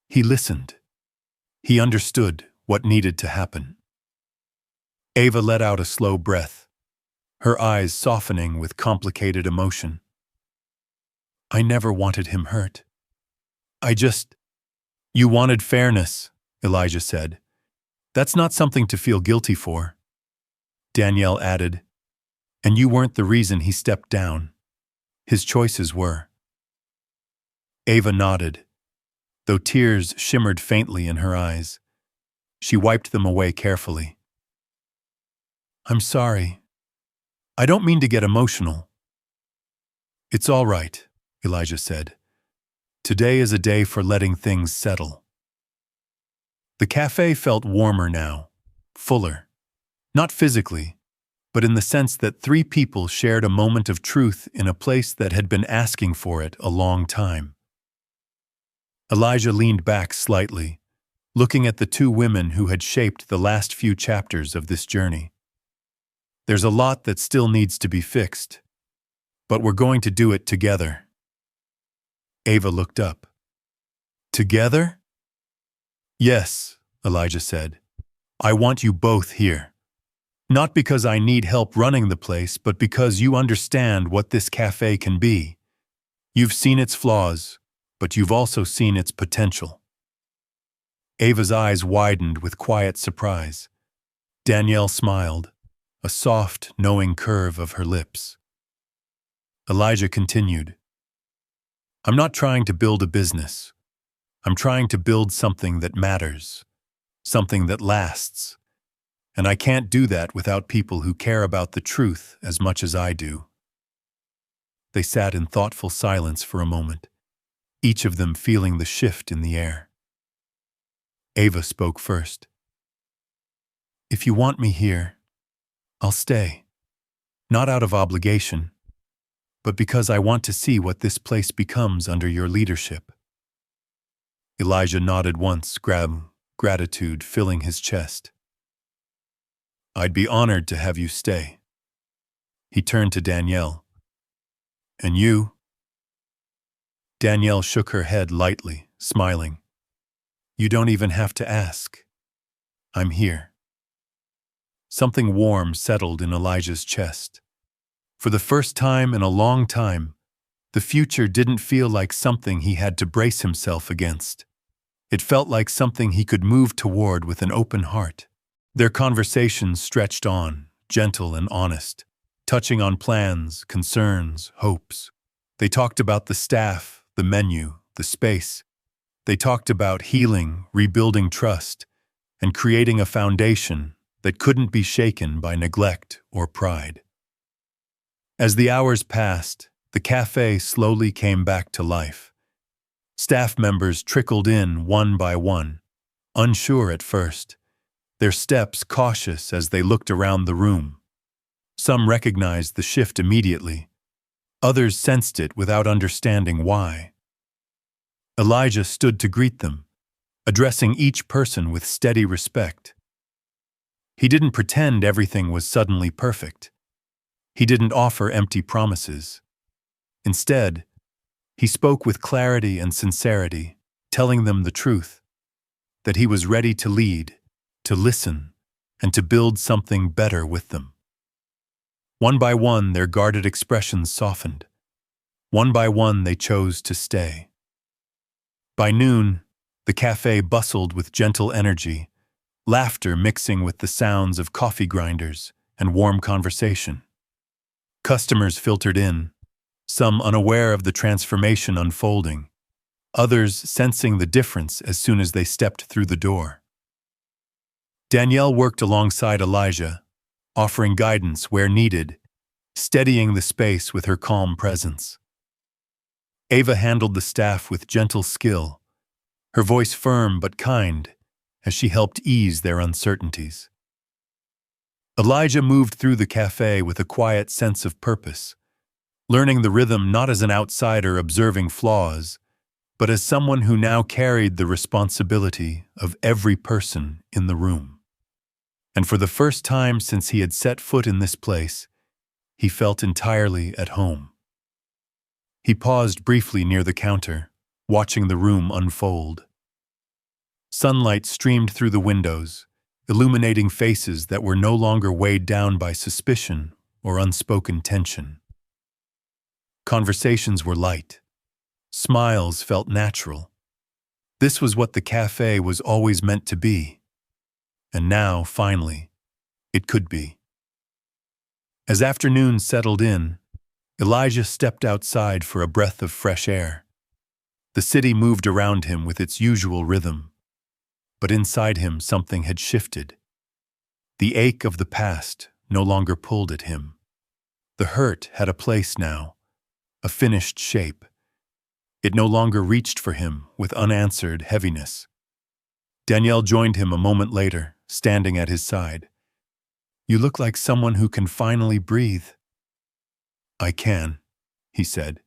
he listened. He understood what needed to happen. Ava let out a slow breath, her eyes softening with complicated emotion. I never wanted him hurt. You wanted fairness, Elijah said. That's not something to feel guilty for. Danielle added, and you weren't the reason he stepped down. His choices were. Ava nodded, though tears shimmered faintly in her eyes. She wiped them away carefully. I'm sorry. I don't mean to get emotional. It's all right, Elijah said. Today is a day for letting things settle. The cafe felt warmer now, fuller. Not physically, but in the sense that three people shared a moment of truth in a place that had been asking for it a long time. Elijah leaned back slightly, looking at the two women who had shaped the last few chapters of this journey. There's a lot that still needs to be fixed, but we're going to do it together. Ava looked up. Together? Yes, Elijah said. I want you both here. Not because I need help running the place, but because you understand what this cafe can be. You've seen its flaws, but you've also seen its potential. Ava's eyes widened with quiet surprise. Danielle smiled, a soft, knowing curve of her lips. Elijah continued. I'm not trying to build a business. I'm trying to build something that matters, something that lasts. And I can't do that without people who care about the truth as much as I do. They sat in thoughtful silence for a moment, each of them feeling the shift in the air. Ava spoke first. If you want me here, I'll stay. Not out of obligation, but because I want to see what this place becomes under your leadership." Elijah nodded once, gratitude filling his chest. "I'd be honored to have you stay." He turned to Danielle. "And you?" Danielle shook her head lightly, smiling. "You don't even have to ask. I'm here." Something warm settled in Elijah's chest. For the first time in a long time, the future didn't feel like something he had to brace himself against. It felt like something he could move toward with an open heart. Their conversations stretched on, gentle and honest, touching on plans, concerns, hopes. They talked about the staff, the menu, the space. They talked about healing, rebuilding trust, and creating a foundation that couldn't be shaken by neglect or pride. As the hours passed, the cafe slowly came back to life. Staff members trickled in one by one, unsure at first, their steps cautious as they looked around the room. Some recognized the shift immediately. Others sensed it without understanding why. Elijah stood to greet them, addressing each person with steady respect. He didn't pretend everything was suddenly perfect. He didn't offer empty promises. Instead, he spoke with clarity and sincerity, telling them the truth, that he was ready to lead, to listen, and to build something better with them. One by one, their guarded expressions softened. One by one, they chose to stay. By noon, the cafe bustled with gentle energy, laughter mixing with the sounds of coffee grinders and warm conversation. Customers filtered in, some unaware of the transformation unfolding, others sensing the difference as soon as they stepped through the door. Danielle worked alongside Elijah, offering guidance where needed, steadying the space with her calm presence. Ava handled the staff with gentle skill, her voice firm but kind, as she helped ease their uncertainties. Elijah moved through the cafe with a quiet sense of purpose, learning the rhythm not as an outsider observing flaws, but as someone who now carried the responsibility of every person in the room. And for the first time since he had set foot in this place, he felt entirely at home. He paused briefly near the counter, watching the room unfold. Sunlight streamed through the windows, illuminating faces that were no longer weighed down by suspicion or unspoken tension. Conversations were light. Smiles felt natural. This was what the cafe was always meant to be. And now, finally, it could be. As afternoon settled in, Elijah stepped outside for a breath of fresh air. The city moved around him with its usual rhythm, but inside him something had shifted. The ache of the past no longer pulled at him. The hurt had a place now, a finished shape. It no longer reached for him with unanswered heaviness. Danielle joined him a moment later, standing at his side. "You look like someone who can finally breathe." "I can," he said,